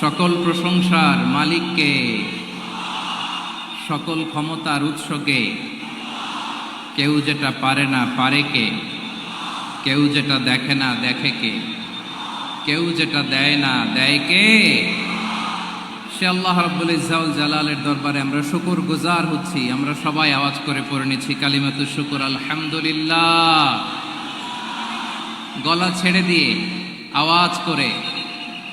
সকল প্রশংসার মালিককে, সকল ক্ষমতার উৎসকে। কেউ যেটা পারে না পারে কে, কেউ যেটা দেখে না দেখে কে, কেউ যেটা দেয় না দেয় কে? সে আল্লাহ রাব্বুল ইজ্জত ওয়াল জালালের দরবারে আমরা শুকর গুজার হচ্ছি। আমরা সবাই আওয়াজ করে পড়ে নিচ্ছি কালিমাতুশ শুকর, আলহামদুলিল্লাহ। গলা ছেড়ে দিয়ে আওয়াজ করে,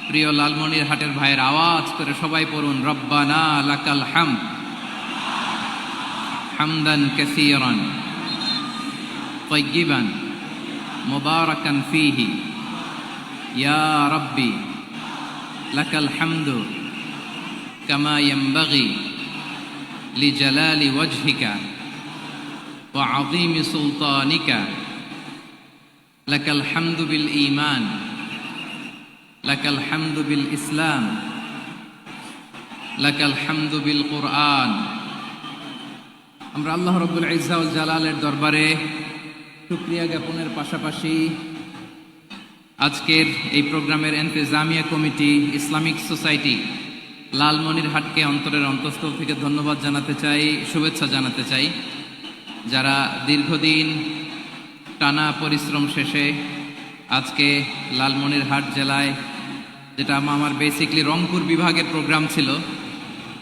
প্রিয় লালমনিরহাটের ভাইয়ের আওয়াজ করে সবাই পড়ুন, রব্বানা লাকাল হামদ হামদান কাসীরান তাইয়্যিবান মুবারাকান ফীহি ইয়া রাব্বি লাকাল হামদু কামা ইয়ানবাগি লিজালালি ওয়াজহিকা ওয়া আযীমি সুলতানিকা। লাকাল হামদু বিল ঈমান, লাকাল হামদু বিল ইসলাম, লাকাল হামদু বিল কুরআন। আমরা আল্লাহ রাব্বুল ইজ্জত ওয়াল জালালের দরবারে শুকরিয়া জ্ঞাপনের পাশাপাশি আজকের এই প্রোগ্রামের ইন্তেজামিয়া কমিটি, ইসলামিক সোসাইটি লালমনিরহাটকে অন্তরের অন্তঃস্থল থেকে ধন্যবাদ জানাতে চাই, শুভেচ্ছা জানাতে চাই। যারা দীর্ঘদিন টানা পরিশ্রম শেষে আজকে লালমনিরহাট জেলায়, যেটা আমার বেসিকলি রংপুর বিভাগের প্রোগ্রাম ছিল,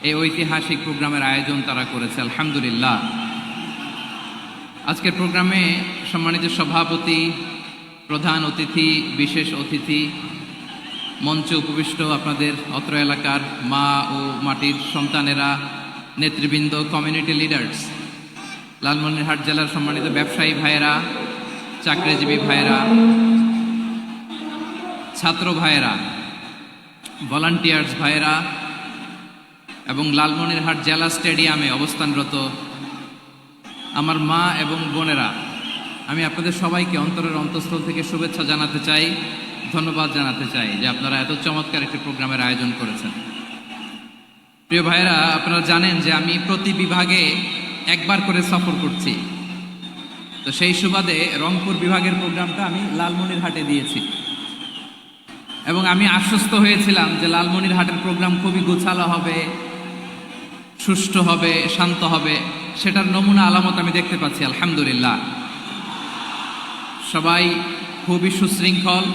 এই ঐতিহাসিক প্রোগ্রামের আয়োজন তারা করেছে, আলহামদুলিল্লাহ। আজকের প্রোগ্রামে সম্মানিত সভাপতি, প্রধান অতিথি, বিশেষ অতিথি, মঞ্চে উপবিষ্ট আপনাদের অত্র এলাকার মা ও মাটির সন্তানেরা, নেতৃবৃন্দ, কমিউনিটি লিডার্স, লালমনিরহাট জেলার সম্মানিত ব্যবসায়ী ভাইয়েরা, চাকরিজীবী ভাইয়েরা, ছাত্র ভাইয়েরা, ভলান্টিয়ার্স ভাইয়েরা এবং লালমনিরহাট জেলা স্টেডিয়ামে অবস্থানরত আমার মা এবং বোনেরা, আমি আপনাদের সবাইকে অন্তরের অন্তঃস্থল থেকে শুভেচ্ছা জানাতে চাই, ধন্যবাদ জানাতে চাই যে আপনারা এত চমৎকার একটি প্রোগ্রামের আয়োজন করেছেন। প্রিয় ভাইয়েরা, আপনারা জানেন যে আমি প্রতি বিভাগে একবার করে সফর করছি। তো সেই সুবাদে রংপুর বিভাগের প্রোগ্রামটা আমি লালমনিরহাটে দিয়েছি এবং আমি আশ্বস্ত হয়েছিলাম যে লালমনিরহাটের প্রোগ্রাম খুবই গোছালো হবে, সুষ্ঠু হবে, শান্ত হবে। সেটার নমুনা আলামত আমি দেখতে পাচ্ছি, আলহামদুলিল্লাহ। সবাই খুবই সুশৃঙ্খল,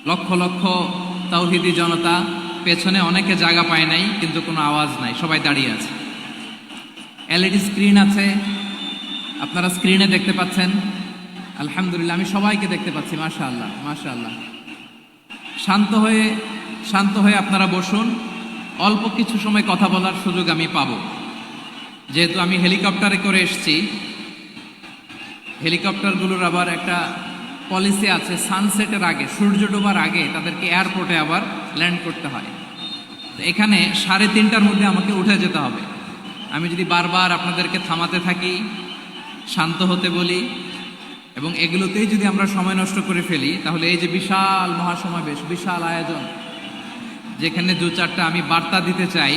লক্ষ লক্ষ তাওহীদি জনতা, পেছনে অনেকে জায়গা পায় নাই কিন্তু কোনো আওয়াজ নাই, সবাই দাঁড়িয়ে আছে। এলইডি স্ক্রিন আছে, আপনারা স্ক্রিনে দেখতে পাচ্ছেন, আলহামদুলিল্লাহ। আমি সবাইকে দেখতে পাচ্ছি, মাশাআল্লাহ মাশাআল্লাহ। শান্ত হয়ে আপনারা বসুন, অল্প কিছু সময় কথা বলার সুযোগ আমি পাবো। যেহেতু আমি হেলিকপ্টারে করে এসেছি, হেলিকপ্টারগুলোর আবার একটা পলিসি আছে, সানসেটের আগে, সূর্য ডোবার আগে তাদেরকে এয়ারপোর্টে আবার ল্যান্ড করতে হয়। তো এখানে 3:30টার মধ্যে আমাকে উঠে যেতে হবে। আমি যদি বারবার আপনাদেরকে থামাতে থাকি, শান্ত হতে বলি এবং এগুলোতেই যদি আমরা সময় নষ্ট করে ফেলি, তাহলে এই যে বিশাল মহাসমাবেশ, বিশাল আয়োজন, যেখানে 2-4টা আমি বার্তা দিতে চাই,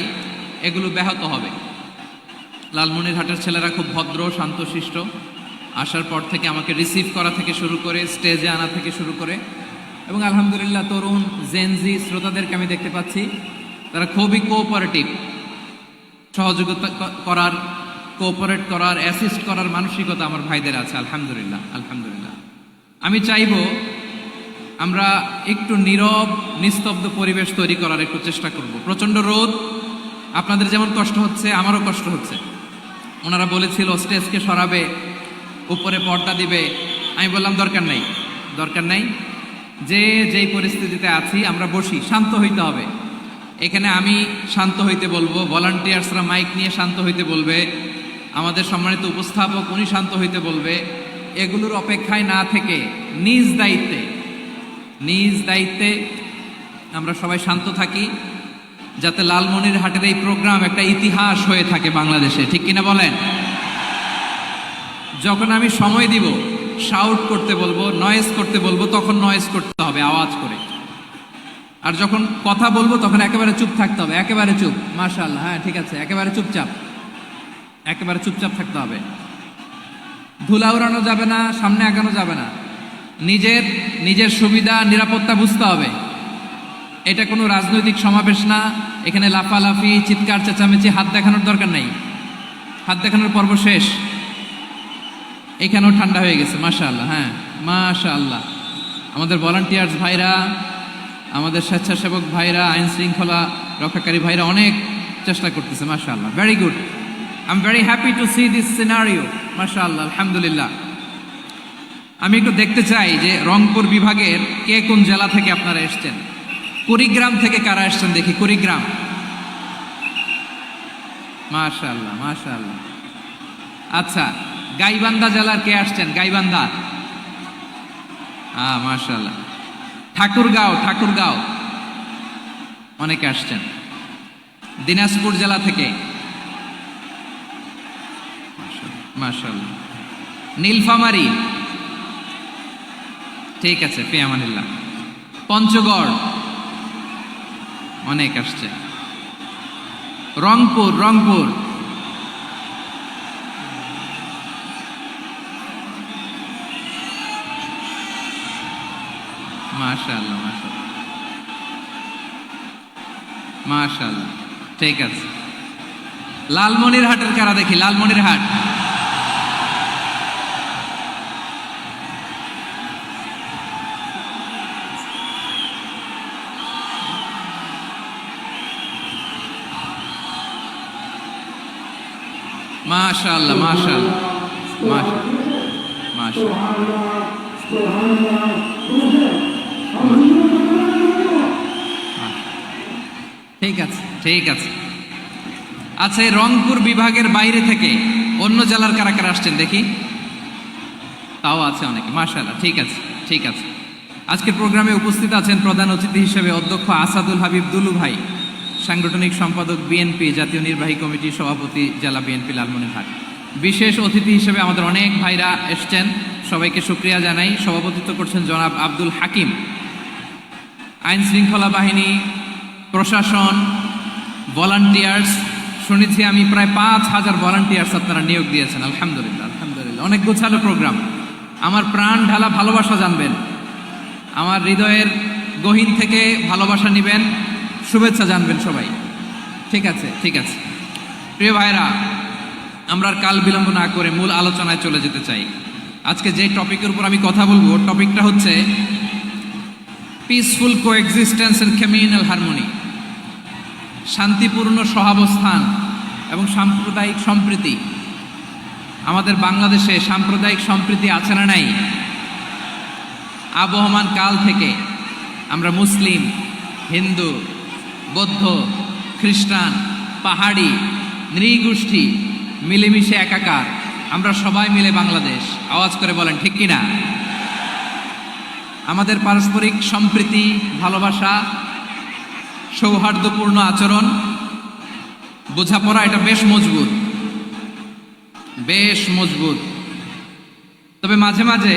এগুলো ব্যাহত হবে। লালমনিরহাটের ছেলেরা খুব ভদ্র, শান্তশিষ্ট। আসার পর থেকে আমাকে রিসিভ করা থেকে শুরু করে, স্টেজে আনা থেকে শুরু করে, এবং আলহামদুলিল্লাহ তরুণ জেনজি শ্রোতাদেরকে আমি দেখতে পাচ্ছি, তারা খুবই কোঅপারেটিভ। সহযোগিতা করার, কোঅপারেট করার, অ্যাসিস্ট করার মানসিকতা আমার ভাইদের আছে, আলহামদুলিল্লাহ আলহামদুলিল্লাহ। আমি চাইব আমরা একটু নীরব, নিস্তব্ধ পরিবেশ তৈরি করার একটু চেষ্টা করব। প্রচণ্ড রোদ, আপনাদের যেমন কষ্ট হচ্ছে আমারও কষ্ট হচ্ছে। ওনারা বলেছিল স্টেজকে সরাবে, উপরে পর্দা দিবে। আমি বললাম দরকার নাই, যেই পরিস্থিতিতে আছি আমরা বসি, শান্ত হইতে হবে। এখানে আমি শান্ত হইতে বলবো, ভলান্টিয়ার্সরা মাইক নিয়ে শান্ত হইতে বলবে, আমাদের সম্মানিত উপস্থাপক উনি শান্ত হইতে বলবে। এগুলোর অপেক্ষায় না থেকে নিজ দায়িত্বে আমরা সবাই শান্ত থাকি, যাতে লালমনিরহাটের এই প্রোগ্রাম একটা ইতিহাস হয়ে থাকে বাংলাদেশে, ঠিক কিনা বলেন? যখন আমি সময় দিব, শাউট করতে বলবো, নয়েজ করতে বলবো, তখন নয়েজ করতে হবে আওয়াজ করে। আর যখন কথা বলবো তখন একেবারে চুপ থাকতে হবে, একেবারে চুপ। মাশাআল্লাহ, হ্যাঁ ঠিক আছে, একেবারে চুপচাপ থাকতে হবে। ধুলা উড়ানো যাবে না, সামনে আগানো যাবে না। নিজের সুবিধা, নিরাপত্তা বুঝতে হবে। এটা কোনো রাজনৈতিক সমাবেশ না, এখানে লাফালাফি, চিৎকার চেঁচামেচি, হাত দেখানোর দরকার নাই। হাত দেখানোর পর্ব শেষ। এখানেও ঠান্ডা হয়ে গেছে, মাশাআল্লাহ। হ্যাঁ, মাশাআল্লাহ। আমাদের ভলান্টিয়ার্স ভাইরা, আমাদের স্বেচ্ছাসেবক ভাইরা, আইন শৃঙ্খলা রক্ষাকারী ভাইরা অনেক চেষ্টা করতেছে, মাশাআল্লাহ। Very good, I am very happy to C this scenario, মাশাআল্লাহ, আলহামদুলিল্লাহ। আমি একটু দেখতে চাই যে রংপুর বিভাগের কে কোন জেলা থেকে আপনারা এসছেন। কুড়িগ্রাম থেকে কারা এসছেন দেখি, কুড়িগ্রাম। মাশাআল্লাহ, মাশাআল্লাহ। আচ্ছা, গাইবান্ধা জেলার কে আসছেন? গাইবান্ধা, মাশাআল্লাহ। ঠাকুরগাঁও, ঠাকুরগাঁও অনেকে আসছেন। দিনাজপুর জেলা থেকে, মাশাআল্লাহ। নীলফামারী, ঠিক আছে, ফি আমানিল্লাহ। পঞ্চগড় অনেক আসছে। রংপুর, রংপুর, মাশাআল্লাহ, মাশাআল্লাহ, মাশাআল্লাহ, ঠিক আছে। লালমনিরহাটের কারা দেখি, লালমনিরহাট, মাশাআল্লাহ, মাশাআল্লাহ, মাশাআল্লাহ, মাশাআল্লাহ, ঠিক আছে, ঠিক আছে। আচ্ছা, এই রংপুর বিভাগের বাইরে থেকে অন্য জেলার কারা কারা আসছেন দেখি, তাও আছে অনেকে, মাশাআল্লাহ, ঠিক আছে, ঠিক আছে। আজকের প্রোগ্রামে উপস্থিত আছেন প্রধান অতিথি হিসেবে অধ্যক্ষ আসাদুল হাবিব দুলু ভাই, সাংগঠনিক সম্পাদক বিএনপি, জাতীয় নির্বাহী কমিটি সভাপতি, জেলা বিএনপি লালমনিরহাট। বিশেষ অতিথি হিসেবে আমাদের অনেক ভাইরা এসছেন, সবাইকে শুকরিয়া জানাই। সভাপতিত্ব করছেন জনাব আব্দুল হাকিম। আইন শৃঙ্খলা বাহিনী, প্রশাসন, ভলান্টিয়ার্স, শুনেছি আমি প্রায় 5,000 ভলান্টিয়ার্স আপনারা নিয়োগ দিয়েছেন, আলহামদুলিল্লাহ, আলহামদুলিল্লাহ। অনেক গোছালো প্রোগ্রাম। আমার প্রাণ ঢালা ভালোবাসা জানবেন, আমার হৃদয়ের গহীন থেকে ভালোবাসা নিবেন, শুভেচ্ছা জানবেন সবাই, ঠিক আছে, ঠিক আছে। প্রিয় ভাইরা, আমরা আর কাল বিলম্ব না করে মূল আলোচনায় চলে যেতে চাই। আজকে যে টপিকের উপর আমি কথা বলবো, টপিকটা হচ্ছে peaceful coexistence and communal harmony, শান্তিপূর্ণ সহাবস্থান এবং সাম্প্রদায়িক সম্প্রীতি। আমাদের বাংলাদেশে সাম্প্রদায়িক সম্প্রীতি আছে না নাই? আবহমান কাল থেকে আমরা মুসলিম, হিন্দু, বৌদ্ধ, খ্রিস্টান, পাহাড়ি, নৃগোষ্ঠী মিলেমিশে একাকার, আমরা সবাই মিলে বাংলাদেশ। আওয়াজ করে বলেন ঠিক কিনা? আমাদের পারস্পরিক সম্প্রীতি, ভালোবাসা, সৌহার্দ্যপূর্ণ আচরণ, বোঝাপড়া, এটা বেশ মজবুত, বেশ মজবুত। তবে মাঝে মাঝে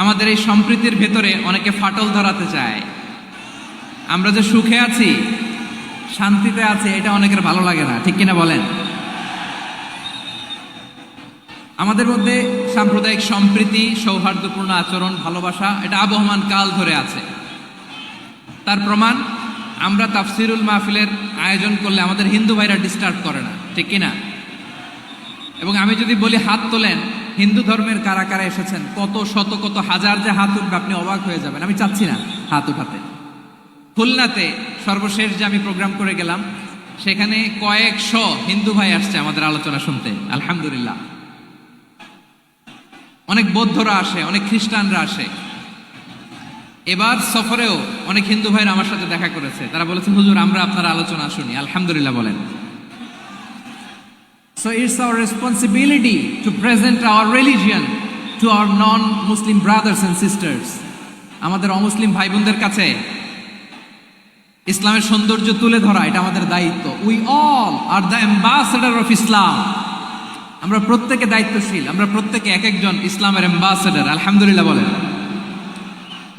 আমাদের এই সম্প্রীতির ভেতরে অনেকে ফাটল ধরাতে চায়। আমরা যে সুখে আছি, শান্তিতে আছি, এটা অনেকের ভালো লাগে না, ঠিক কিনা বলেন? আমাদের মধ্যে সাম্প্রদায়িক সম্প্রীতি, সৌহার্দ্যপূর্ণ আচরণ, ভালোবাসা, এটা আবহমান কাল ধরে আছে। তার প্রমাণ, আমরা তাফসিরুল মাহফিলের আয়োজন করলে আমাদের হিন্দু ভাইরা ডিস্টার্ব করে না, ঠিক কিনা? এবং আমি যদি বলি হাত তোলেন, হিন্দু ধর্মের কারা কারা এসেছেন, কত শত কত হাজার যে হাত উঠবে, আপনি অবাক হয়ে যাবেন। আমি চাচ্ছি না হাত উঠাতে। খুলনাতে সর্বশেষ যে আমি প্রোগ্রাম করে গেলাম, সেখানে কয়েকশো হিন্দু ভাই আসছে আমাদের আলোচনা শুনতে, আলহামদুলিল্লাহ। অনেক বৌদ্ধরা আসে, অনেক খ্রিস্টানরা আসে। এবার সফরেও অনেক হিন্দু ভাইরা আমার সাথে দেখা করেছে, তারা বলেছে হুজুর আমরা আপনার আলোচনা শুনি, আলহামদুলিল্লাহ বলেন। So it's our responsibility to present our religion to our non-Muslim brothers and sisters. আমাদের অমুসলিম ভাই বোনদের কাছে ইসলামের সৌন্দর্য তুলে ধরা, এটা আমাদের দায়িত্ব। We all are the ambassador of Islam. আমরা প্রত্যেকে দায়িত্বশীল, আমরা প্রত্যেকে এক একজন ইসলামের অ্যাম্বাসেডর, আলহামদুলিল্লাহ বলেন।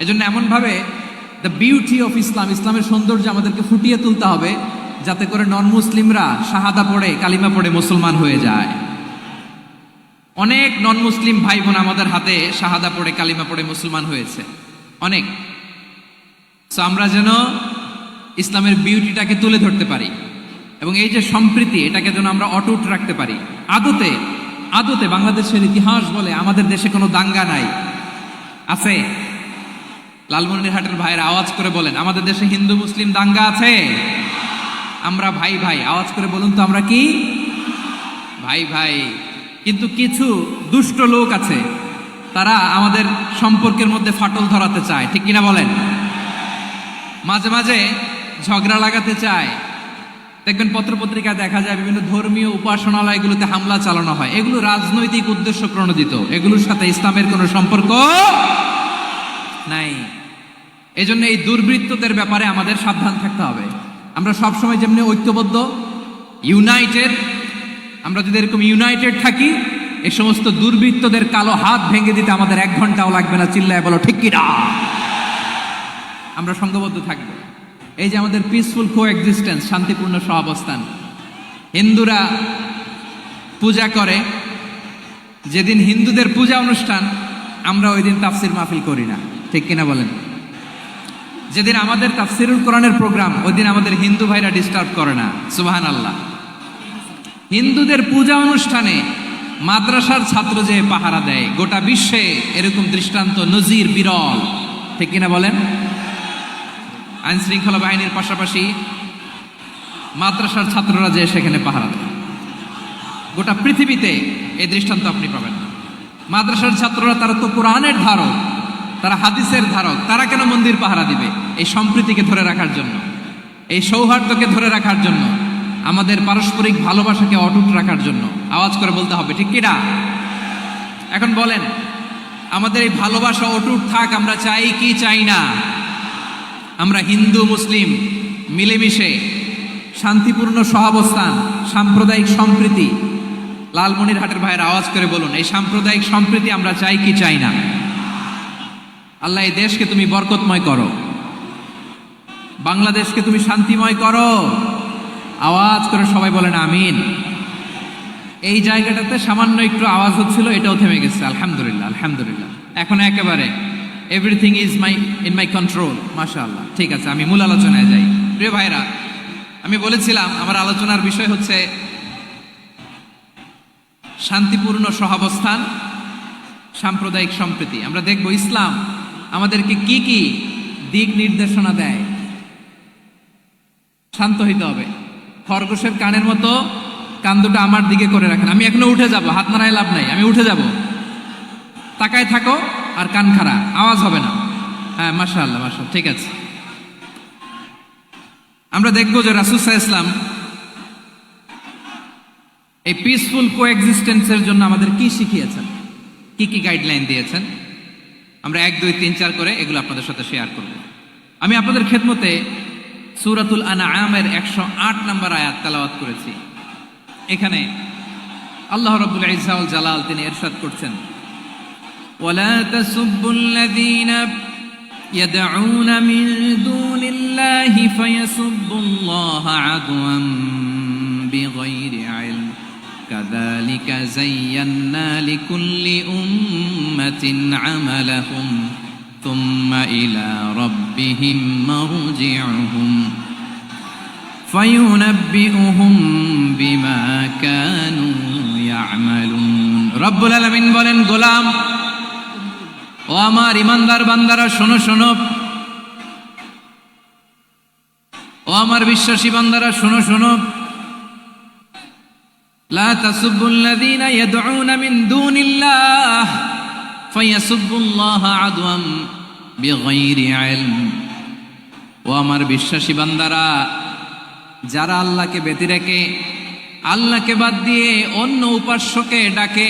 এজন্য এমনভাবে দ্য বিউটি অফ ইসলাম, ইসলামের সৌন্দর্য আমাদেরকে ফুটিয়ে তুলতে হবে, যাতে করে নন মুসলিমরা শাহাদা পড়ে, কালিমা পড়ে মুসলমান হয়ে যায়। অনেক নন মুসলিম ভাই বোন আমাদের হাতে শাহাদা পড়ে, কালিমা পড়ে মুসলমান হয়েছে, অনেক। সো আমরা যেন ইসলামের বিউটিটাকে তুলে ধরতে পারি, এবং এই যে সম্প্রীতি, এটাকে যেন আমরা অটুট রাখতে পারি। আদতে আদতে বাংলাদেশের ইতিহাস বলে আমাদের দেশে কোনো দাঙ্গা নাই, আছে? লালমনিরহাটের ভাইয়েরা আওয়াজ করে বলেন, আমাদের দেশে হিন্দু মুসলিম দাঙ্গা আছে? আমরা ভাই ভাই, আওয়াজ করে বলুন তো, আমরা কি ভাই ভাই? কিন্তু কিছু দুষ্ট লোক আছে, তারা আমাদের সম্পর্কের মধ্যে ফাটল ধরাতে চায়, ঠিক কিনা বলেন? মাঝে মাঝে ঝগড়া লাগাতে চায়। দেখবেন পত্রপত্রিকায় দেখা যায় বিভিন্ন ধর্মীয় উপাসনালয়গুলোতে হামলা চালানো হয়। এগুলো রাজনৈতিক উদ্দেশ্য প্রণোদিত, এগুলোর সাথে ইসলামের কোনো সম্পর্ক নাই। এই জন্য এই দুর্বৃত্তদের ব্যাপারে আমাদের সাবধান থাকতে হবে। আমরা সবসময় যেমনি ঐক্যবদ্ধ, ইউনাইটেড, আমরা যদি এরকম ইউনাইটেড থাকি, এই সমস্ত দুর্বৃত্তদের কালো হাত ভেঙে দিতে আমাদের 1 ঘন্টাও লাগবে না। চিল্লায় বলো ঠিক কিনা? আমরা সংঘবদ্ধ থাকবো। এই যে আমাদের পিসফুল কোএক্সিস্টেন্স, শান্তিপূর্ণ সহাবস্থান। হিন্দুরা পূজা করে, যেদিন হিন্দুদের পূজা অনুষ্ঠান, আমরা ওই দিন তাফসির মাহফিল করি না, ঠিক কিনা বলেন? যেদিন আমাদের তাফসিরুল কোরআনের প্রোগ্রাম, ওই দিন আমাদের হিন্দু ভাইরা ডিস্টার্ব করে না। সুবহানাল্লাহ। হিন্দুদের পূজা অনুষ্ঠানে মাদ্রাসার ছাত্র যে পাহারা দেয়, গোটা বিশ্বে এরকম দৃষ্টান্ত নজির বিরল, ঠিক কিনা বলেন? আইন শৃঙ্খলা বাহিনীর পাশাপাশি মাদ্রাসার ছাত্ররা যে সেখানে পাহারা দেয়, গোটা পৃথিবীতে এই দৃষ্টান্ত আপনি পাবেন না। মাদ্রাসার ছাত্ররা, তারা তো কোরআনের ধারক, তারা হাদিসের ধারক, তারা কেন মন্দির পাহারা দিবে? এই সম্প্রীতিকে ধরে রাখার জন্য, এই সৌহার্দ্যকে ধরে রাখার জন্য, আমাদের পারস্পরিক ভালোবাসাকে অটুট রাখার জন্য। আওয়াজ করে বলতে হবে, ঠিক কিনা? এখন বলেন, আমাদের এই ভালোবাসা অটুট থাক, আমরা চাই কি চাই না? আমরা হিন্দু মুসলিম মিলেমিশে শান্তিপূর্ণ সহাবস্থান, সাম্প্রদায়িক সম্প্রীতি। লালমনিরহাটের ভাইয়ের আওয়াজ করে বলুন, এই সাম্প্রদায়িক সম্প্রীতি আমরা চাই কি চাই না? আল্লাহ এই দেশকে তুমি বরকতময় করো, বাংলাদেশকে তুমি শান্তিময় করো। আওয়াজ করে সবাই বলেন আমিন। এই জায়গাটাতে সামান্য একটু আওয়াজ হচ্ছিল, এটাও থেমে গেছে। আলহামদুলিল্লাহ, আলহামদুলিল্লাহ। এখন একেবারে everything is in my control. মাশাআল্লাহ। ঠিক আছে, আমি মূল আলোচনায় যাই। প্রিয় ভাইরা, আমি বলেছিলাম আমার আলোচনার বিষয় হচ্ছে শান্তিপূর্ণ সহাবস্থান, সাম্প্রদায়িক সম্প্রীতি। আমরা দেখব ইসলাম আমাদেরকে কি কি দিক নির্দেশনা দেয়। শান্ত হইতে হবে। খরগোশের কানের মতো কান দুটো আমার দিকে করে রাখেন। আমি এখনো উঠে যাব, হাত নাড়ায় লাভ নাই, আমি উঠে যাব। তাকায় থাকো আর কান খাড়া, আওয়াজ হবে না। হ্যাঁ, মাশাআল্লাহ, মাশাআল্লাহ, ঠিক আছে। আমরা দেখব যে রাসূল সাল্লাল্লাহু আলাইহি ওয়াসাল্লাম এই পিসফুল কোএক্সিস্টেন্সের জন্য আমাদের কি শিখিয়েছেন, কি কি গাইডলাইন দিয়েছেন। আমরা 1, 2, 3, 4 করে এগুলো আপনাদের সাথে শেয়ার করব। আমি আপনাদের খেদমতে সূরাতুল আনআমের 108 নম্বর আয়াত তেলাওয়াত করেছি। এখানে আল্লাহ রাব্বুল ইজ্জা ওয়াল জালাল তিনি ইরশাদ করছেন, ওয়ালা তাসুব্বুল্লাযীনা ইয়াদউনা মিন দুনিল্লাহি ফায়াসুব্বুল্লাহা আদওয়ান বিগাইরি ইলম কাযালিকা যায়্যান্না লিকুল্লি উম্মাতিন আমালাহুম থুম্মা ইলা রাব্বিহিম মারজিউহুম ফায়ুনাব্বিউহুম বিমা কানু ইয়ামালুন। রব্বুল আলামিন বলেন, গোলাম ও আমার ইমানদার বান্দারা, শোনো শোনো। ও আমার বিশ্বাসী বান্দারা, শোনো শোনো। লা তাসুব্বুল্লাযীনা ইয়াদউনা মিন দুনিল্লাহ ফায়াসুব্বুল্লাহা আদওয়াম বিগাইরি ইলম। ও আমার বিশ্বাসী বান্দারা, যারা আল্লাহকে ব্যতি রেখে, আল্লাহকে বাদ দিয়ে অন্য উপাস্যকে ডাকে,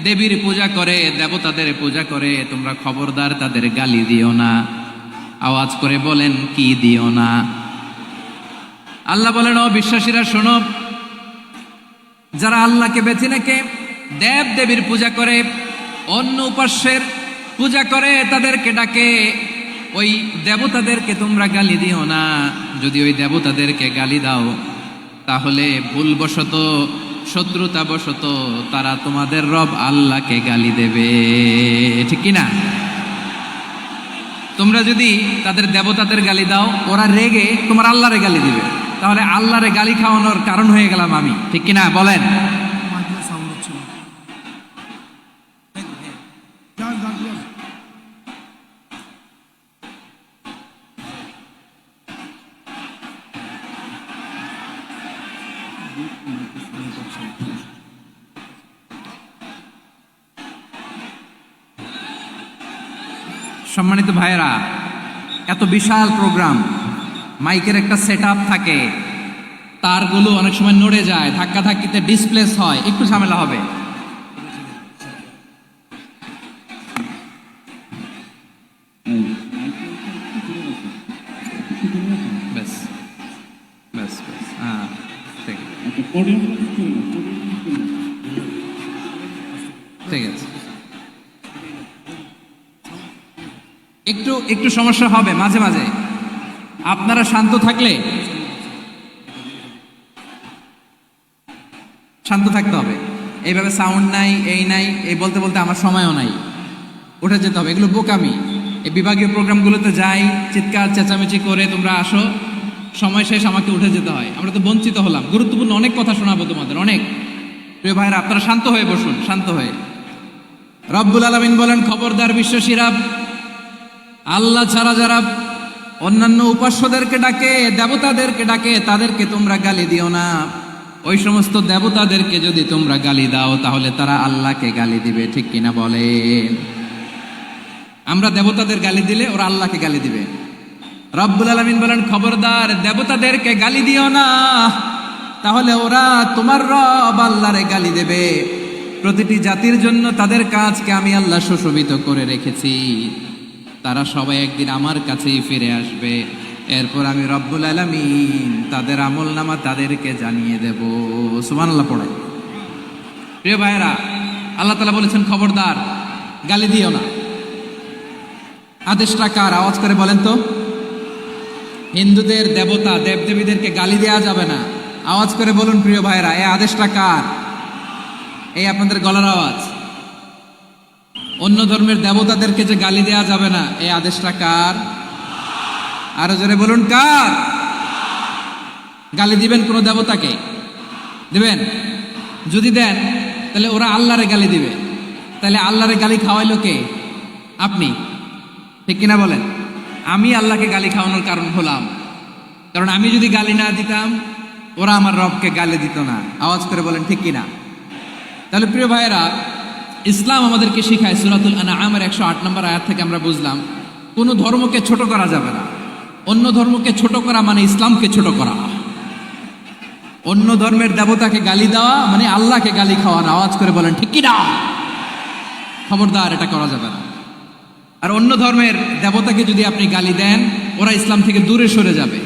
দেবীর পূজা করে, দেবতাদের পূজা করে, তোমরা খবরদার তাদের গালি দিও না। আওয়াজ করে বলেন, কি দিও না? আল্লাহ বলেন, ও বিশ্বাসীরা শোনো, যারা আল্লাহকে বেছে রেখে দেবীর পূজা করে, অন্য উপাস্যের পূজা করে, তাদেরকে ডাকে, ওই দেবতাদেরকে তোমরা গালি দিও না। যদি ওই দেবতাদেরকে গালি দাও, তাহলে ভুলবশত, শত্রুতাবশত তারা তোমাদের রব আল্লাহকে গালি দেবে, ঠিক কিনা? তোমরা যদি তাদের দেবতাদের গালি দাও, ওরা রেগে তোমার আল্লাহরে গালি দিবে, তাহলে আল্লাহরে গালি খাওয়ানোর কারণ হয়ে গেলাম আমি, ঠিক কিনা বলেন? সম্মানিত ভাইয়েরা, এত বিশাল প্রোগ্রাম, মাইকের একটা সেটআপ থাকে, তারগুলো অনেক সময় নড়ে যায়, ধাক্কা ধাক্কিতে ডিসপ্লেস হয়, একটু ঝামেলা হবে। ব্যাস ব্যাস ব্যাস, হ্যাঁ ঠিক ঠিক আছে। একটু একটু সমস্যা হবে মাঝে মাঝে, আপনারা শান্ত থাকলে, শান্ত থাকতে হবে। এইভাবে সাউন্ড নাই, এই নাই, এই বলতে বলতে আমার সময়ও নাই, উঠে যেতে হবে, এগুলো বোকামি। এই বিভাগীয় প্রোগ্রামগুলোতে যাই, চিৎকার চেঁচামেচি করে তোমরা আসো, সময় শেষ আমাকে উঠে যেতে হয়, আমরা তো বঞ্চিত হলাম। গুরুত্বপূর্ণ অনেক কথা শোনাবো তোমাদের, অনেক। প্রিয় ভাইরা, আপনারা শান্ত হয়ে বসুন, শান্ত হয়ে। রব্বুল আলামিন বলেন, খবরদার বিশ্বাসীরা, আল্লাহ ছাড়া যারা অন্যান্য উপাস্যদেরকে ডাকে, দেবতাদেরকে ডাকে, তাদেরকে তোমরা গালি দিও না। ওই সমস্ত দেবতাদেরকে যদি তোমরা গালি দাও, তাহলে তারা আল্লাহকে গালি দিবে, ঠিক কিনা বলে? আমরা দেবতাদের গালি দিলে ওরা আল্লাহকে গালি দিবে। রব্বুল আলামিন বলেন, খবরদার দেবতাদেরকে গালি দিও না, তাহলে ওরা তোমার রব আল্লাহরে গালি দেবে। প্রতিটি জাতির জন্য তাদের কাজকে আমি আল্লাহ সুশোভিত করে রেখেছি, তারা সবাই একদিন আমার কাছেই ফিরে আসবে। এরপর আমি রব্বুল আলামিন তাদের আমলনামা তাদেরকে জানিয়ে দেব। সুবহানাল্লাহ পড়ে। প্রিয় ভাইয়েরা, আল্লাহ তাআলা বলেছেন, খবরদার গালি দিও না। আদেশটা কার? আওয়াজ করে বলেন তো। হিন্দুদের দেবতা দেবদেবীদেরকে গালি দেওয়া যাবে না, আওয়াজ করে বলুন প্রিয় ভাইয়েরা, এই আদেশটা কার? এই আপনাদের গলার আওয়াজ। অন্য ধর্মের দেবতাদেরকে যে গালি দেওয়া যাবে না, এই আদেশটা কার? আরো জোরে বলুন, কার? গালি দিবেন কোন দেবতাকে? দিবেন? যদি দেন তাহলে ওরা আল্লাহরে গালি দিবে, তাহলে আল্লাহরে গালি খাওয়াইলো কে? আপনি, ঠিক কিনা বলেন? আমি আল্লাহকে গালি খাওয়ানোর কারণ হলাম, কারণ আমি যদি গালি না দিতাম ওরা আমার রবকে গালি দিত না। আওয়াজ করে বলেন ঠিক কিনা? তাহলে প্রিয় ভাইয়েরা, ইসলাম আমাদেরকে শিখায়, সূরাতুল আনআমের 108 নম্বর আয়াত থেকে আমরা বুঝলাম, কোনো ধর্মকে ছোট করা যাবে না। অন্য ধর্মকে ছোট করা মানে ইসলামকে ছোট করা। অন্য ধর্মের দেবতাকে গালি দেওয়া মানে আল্লাহকে গালি খাওয়ানো। আওয়াজ করে বলেন ঠিক কিনা? খবরদার, এটা করা যাবে না। আর অন্য ধর্মের দেবতাকে যদি আপনি গালি দেন, ওরা ইসলাম থেকে দূরে সরে যাবে।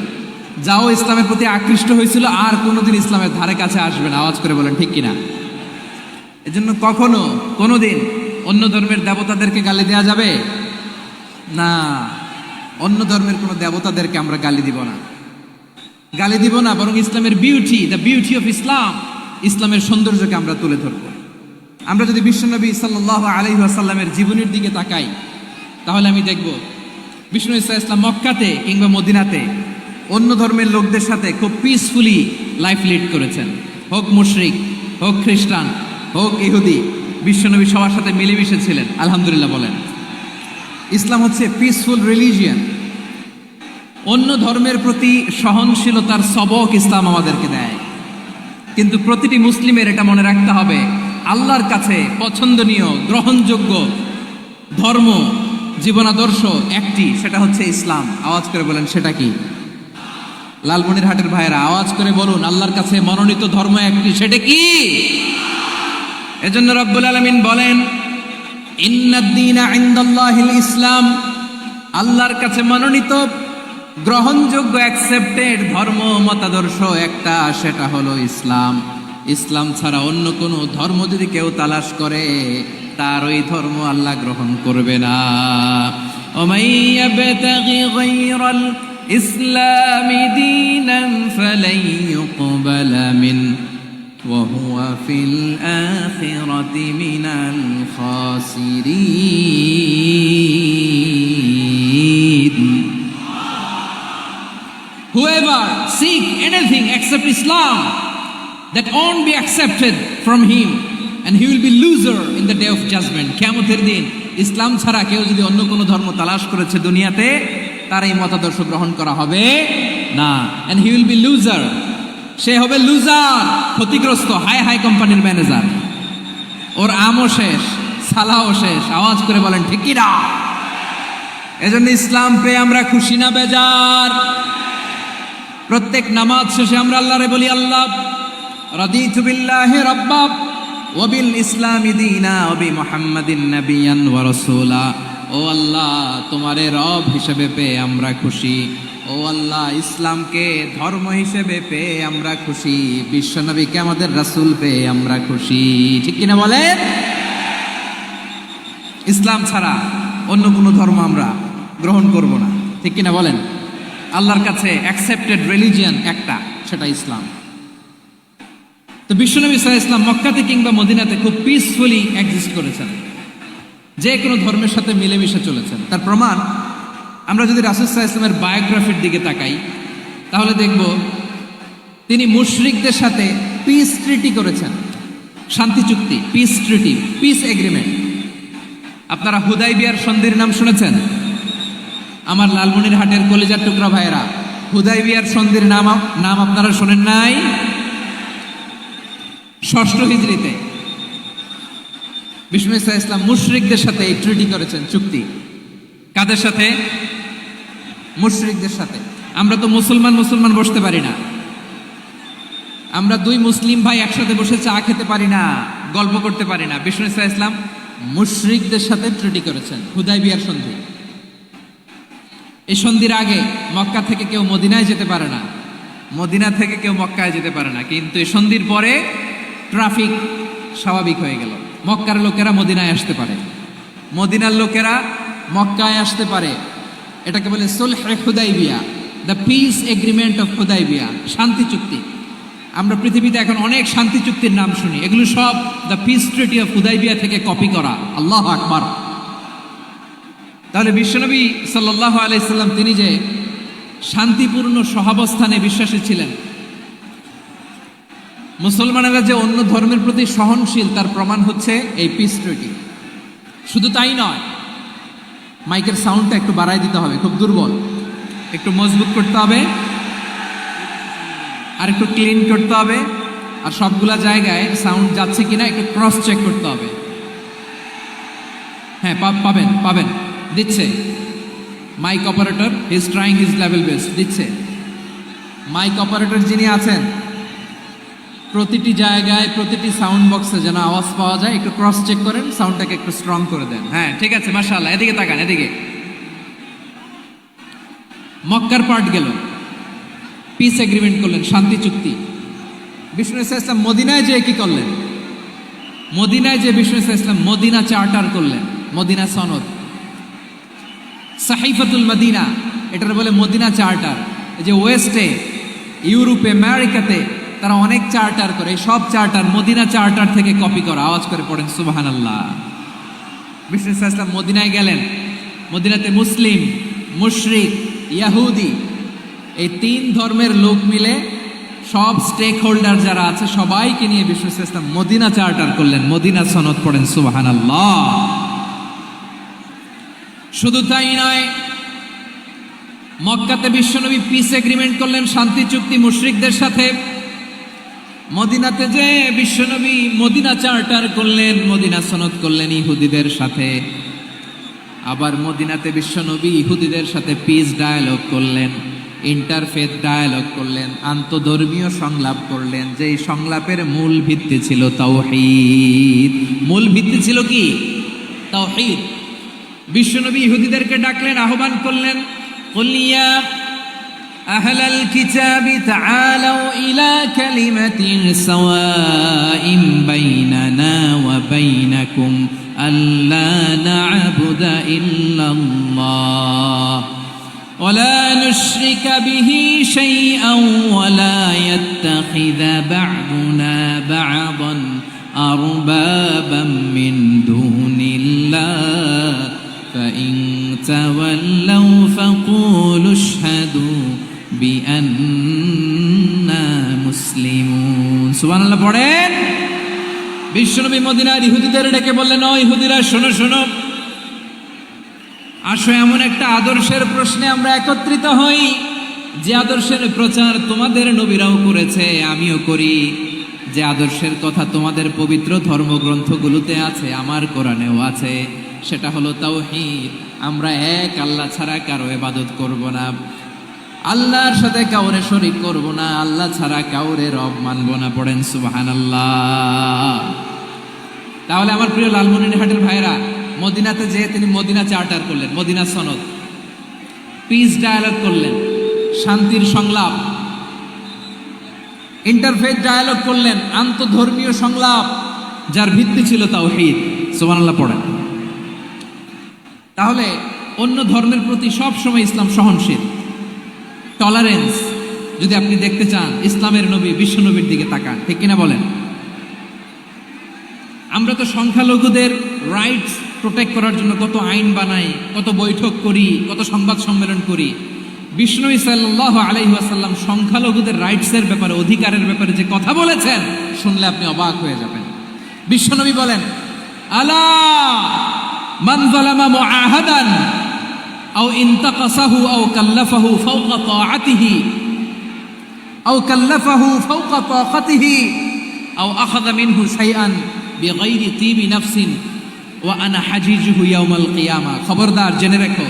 যাও ইসলামের প্রতি আকৃষ্ট হয়েছিল, আর কোনোদিন ইসলামের ধারে কাছে আসবে না। আওয়াজ করে বলেন ঠিক কিনা? এজন্য কখনো কোনোদিন অন্য ধর্মের দেবতাদেরকে গালি দেওয়া যাবে না। অন্য ধর্মের কোনো দেবতাদেরকে আমরা গালি দিব না, গালি দিব না, বরং ইসলামের beauty, the beauty of Islam, ইসলামের সৌন্দর্যকে আমরা তুলে ধরব। আমরা যদি বিশ্বনবী সাল্লাল্লাহু আলাইহি ওয়াসাল্লামের জীবনের দিকে তাকাই, তাহলে আমি দেখব বিষ্ণু ইসা ইসলাম মক্কাতে কিংবা মদিনাতে অন্য ধর্মের লোকদের সাথে খুব পিসফুলি লাইফ লিড করেছেন। হোক মুশরিক, হোক খ্রিস্টান, হোক ইহুদি, বিশ্বনবী সবার সাথে মিলেমিশে ছিলেন। আলহামদুলিল্লাহ বলেন। ইসলাম হচ্ছে পিসফুল রিলিজিয়ান। অন্য ধর্মের প্রতি সহনশীলতার সবক ইসলাম আমাদেরকে দেয়। কিন্তু প্রতিটি মুসলিমের এটা মনে রাখতে হবে, আল্লাহর কাছে পছন্দনীয় গ্রহণযোগ্য ধর্ম, জীবনাদর্শ একটি, সেটা হচ্ছে ইসলাম। আওয়াজ করে বলেন সেটা কি? লালমনিরহাটের ভাইয়েরা আওয়াজ করে বলুন, আল্লাহর কাছে মনোনীত ধর্ম একটি, সেটা কি? এজন্য রব্বুল আলামিন বলেন, ইন্নাদ-দীনা ইনদাল্লাহিল ইসলাম, আল্লাহর কাছে মনোনীত গ্রহণযোগ্য অ্যাকসেপ্টেড ধর্ম মতাদর্শ একটা, সেটা হলো ইসলাম। ইসলাম ছাড়া অন্য কোনো ধর্ম যদি কেউ তালাশ করে, তার ওই ধর্ম আল্লাহ গ্রহণ করবে না। ওমাইয়াবতাগি গায়রাল ইসলামি দীনান ফালাই ইউকবালা মিন ওয়া হুয়া ফিল আখিরাতি মিনাল খাসিরিন। Whoever seek anything except Islam, that won't be accepted from him, and he will be loser in the day of judgment. কিয়ামতের দিন ইসলাম ছাড়া কেউ যদি অন্য কোনো ধর্ম তালাশ করেছে দুনিয়াতে, তার এই মতাদর্শ গ্রহণ করা হবে না, and he will be loser. সে হবে লুজার, ক্ষতিগ্রস্ত, হাই হাই কোম্পানির ম্যানেজার। ওর আমও শেষ, সালাও শেষ। আওয়াজ করে বলেন ঠিক কি না? এজন্য ইসলাম পেয়ে আমরা খুশি না বেজার? প্রত্যেক নামাজ শেষে আমরা আল্লাহরে বলি, আল্লাহ রাদিতু বিল্লাহি রাব্বা ওয়া বিল ইসলামি দীনা ওয়া বি মুহাম্মাদিন নাবিয়ান ওয়া রাসূলা। ও আল্লাহ, তোমারে রব হিসেবে পেয়ে আমরা খুশি। ও আল্লাহ, ইসলামকে ধর্ম হিসেবে পেয়ে আমরা খুশি। বিশ্বনবীকে আমাদের রাসূল পেয়ে আমরা খুশি। ঠিক কিনা বলেন? ইসলাম ছাড়া অন্য কোনো ধর্ম আমরা গ্রহণ করব না। ঠিক কিনা বলেন? আল্লাহর কাছে অ্যাকসেপ্টেড রিলিজিয়ান একটা, সেটা ইসলাম। তো বিশ্বনবী সাল্লাল্লাহু আলাইহি ওয়াসাল্লাম মক্কাতে কিংবা মদিনাতে খুব পিসফুলি এক্সিস্ট করেছেন, যে কোনো ধর্মের সাথে মিলেমিশে চলেছেন। তার প্রমাণ আমরা যদি রাসূল সাল্লাল্লাহু আলাইহি ওয়াসাল্লামের বায়োগ্রাফির দিকে তাকাই, তাহলে দেখব তিনি মুশরিকদের সাথে পিস ট্রিটি করেছেন, শান্তি চুক্তি, পিস ট্রিটি, পিস এগ্রিমেন্ট। আপনারা হুদাইবিয়ার সন্ধির নাম শুনেছেন? আমার লালমনিরহাটের কলিজার টুকরা ভাইয়েরা, হুদাইবিয়ার সন্ধির নাম আপনারা শোনেন নাই? ষষ্ঠ হিজরিতে বিষ্ণু ঈসা ইসলাম মুশরিকদের সাথে এই ট্রিটি করেছেন, চুক্তি। কাদের সাথে? মুশরিকদের সাথে। আমরা তো মুসলমান বসতে পারি না, আমরা দুই মুসলিম ভাই একসাথে বসে চা খেতে পারি না, গল্প করতে পারি না। বিষ্ণু ঈসা ইসলাম মুশরিকদের সাথে ট্রিটি করেছেন, হুদাইবিয়ার সন্ধি। এই সন্ধির আগে মক্কা থেকে কেউ মদিনায় যেতে পারে না, মদিনা থেকে কেউ মক্কায় যেতে পারে না। কিন্তু এই সন্ধির পরে ট্রাফিক স্বাভাবিক হয়ে গেল। মক্কার লোকেরা মদিনায় আসতে পারে, মদিনার লোকেরা মক্কায় আসতে পারে। এটাকে বলে সুলহ Hudaybiyyah, the peace agreement of Hudaybiyyah, শান্তি চুক্তি। আমরা পৃথিবীতে এখন অনেক শান্তি চুক্তির নাম শুনি, এগুলো সব the piece treaty of Hudaibiya থেকে কপি করা। আল্লাহু আকবার। তাহলে বিশ্বনবী সাল্লাল্লাহু আলাইহি সাল্লাম তিনি যে শান্তিপূর্ণ সহাবস্থানে বিশ্বাসী ছিলেন, মুসলমানেরা যে অন্য ধর্মের প্রতি সহনশীল, তার প্রমাণ হচ্ছে এই পিস ট্রিটি। শুধু তাই নয়, মাইকের সাউন্ডটা একটু বাড়াই দিতে হবে, খুব দুর্বল, একটু মজবুত করতে হবে, আর একটু ক্লিন করতে হবে, আর সবগুলা জায়গায় সাউন্ড যাচ্ছে কিনা একটু ক্রস চেক করতে হবে। হ্যাঁ, পাবেন দিচ্ছে mike operator, is trying his level best, দিচ্ছে। মাইক অপারেটর যিনি আছেন, প্রতিটি জায়গায় প্রতিটি সাউন্ড বক্সে যেন আওয়াজ পাওয়া যায়, একটু ক্রস চেক করেন, সাউন্ডটাকে একটু স্ট্রং করে দেন। হ্যাঁ, ঠিক আছে, মাশাআল্লাহ। এদিকে তাকান, এদিকে। মক্কার পার্ট গেল, পিস এগ্রিমেন্ট করলেন, শান্তি চুক্তি। বিষ্ণু ঈসা ইসলাম মদিনায় যে কি করলেন? মদিনায় যে বিষ্ণু ঈসা ইসলাম মদিনা চার্টার করলেন, মদিনা সনদ, সাহিফাতুল মদিনা, এটার বলে মদিনা চার্টার। এই যে ওয়েস্টে, ইউরোপে, আমেরিকাতে তারা অনেক চার্টার করে, সব চার্টার মদিনা চার্টার থেকে কপি করা। আওয়াজ করে পড়েন সুবহানাল্লাহ। বিষ্ণু ঈসা ইসলাম মদিনায় গেলেন, মদিনাতে মুসলিম, মুশরিক, ইয়াহুদি, এই তিন ধর্মের লোক মিলে, সব স্টেক হোল্ডার যারা আছে সবাইকে নিয়ে বিষ্ণু ঈসা ইসলাম মদিনা চার্টার করলেন, মদিনা সনদ। পড়েন সুবহানাল্লাহ। শুধু তাই নয়, মক্কাতে বিশ্বনবী পিস এগ্রিমেন্ট করলেন, শান্তি চুক্তি মুশরিকদের সাথে। মদিনাতে যে বিশ্বনবী মদিনা চার্টার করলেন, মদিনা সনদ করলেন ইহুদিদের সাথে। আবার মদিনাতে বিশ্বনবী ইহুদিদের সাথে পিস ডায়ালগ করলেন, ইন্টারফেথ ডায়ালগ করলেন, আন্তধর্মীয় সংলাপ করলেন, যেই সংলাপের মূল ভিত্তি ছিল তাওহীদ। মূল ভিত্তি ছিল কি? তাওহীদ। বিশ্বনবী ইহুদিদেরকে ডাকলেন, আহ্বান করলেন, কুল ইয়া আহলাল কিতাবি তাআলাউ ইলা কালিমাতিন সাওয়াইন বাইনানা ওয়া বাইনাকুম আল্লা না'বুদা ইল্লাল্লাহ ওয়া লা নুশরিকা বিহি শাইআন ওয়া লা ইয়াত্তাখিযা বা'দুনা বা'দান আরবাবাম মিন দুনিল্লাহ فإن تولوا فقل বিআন্না মুসলিমুন। সুবহানাল্লাহ পড়েন। বিশ্বনবী মদিনার ইহুদিদের ডেকে বললেন, ও ইহুদিরা শোনো শোনো, আসো এমন একটা আদর্শের প্রশ্নে আমরা একত্রিত হই যে আদর্শের প্রচার তোমাদের নবীরাও করেছে, আমিও করি। যে আদর্শের কথা তোমাদের পবিত্র ধর্মগ্রন্থগুলোতে আছে, আমার কোরআনেও আছে, সেটা হলো তাওহীদ। আমরা এক আল্লাহ ছাড়া কারো ইবাদত করব না, আল্লাহর সাথে কাউরে শরীক করব না, আল্লাহ ছাড়া কাউরে রব মানব না। পড়েন সুবহানাল্লাহ। তাহলে আমার প্রিয় লালমনিরহাটের ভাইরা, মদিনাতে যেয়ে তিনি মদিনা চার্টার করলেন, মদিনা সনদ, পিস ডায়ালগ করলেন, শান্তির সংলাপ, ইন্টারফেথ ডায়ালগ করলেন, আন্তধর্মীয় সংলাপ, যার ভিত্তি ছিল তাওহীদ। সুবহানাল্লাহ পড়েন। তাহলে অন্য ধর্মের প্রতি সব সময় ইসলাম সহনশীল, টলারেন্স। যদি আপনি দেখতে চান ইসলামের নবী বিশ্ব নবীর দিকে তাকান, ঠিক কিনা বলেন? আমরা তো সংখ্যালঘুদের রাইটস প্রোটেক্ট করার জন্য কত আইন বানাই, কত বৈঠক করি, কত সংবাদ সম্মেলন করি। বিষ্ণু সাল্লাল্লাহু আলাইহি ওয়াসাল্লাম সংখ্যালঘুদের রাইটসের ব্যাপারে, অধিকারের ব্যাপারে যে কথা বলেছেন, শুনলে আপনি অবাক হয়ে যাবেন। বিশ্বনবী বলেন, আলা মান যালামা মুআহাদান আও ইনতাকাসাহু আও কাল্লাফাহু ফাওকা তাআতিহি আও কাল্লাফাহু ফাওকা তাকাতিহি আও আখাযা মিনহু শাইআন বিগাইরি তিবি নাফসিন ওয়া আনা হাজিজুহু ইয়াউমাল কিয়ামা। খবরদার, জেনে রেখো,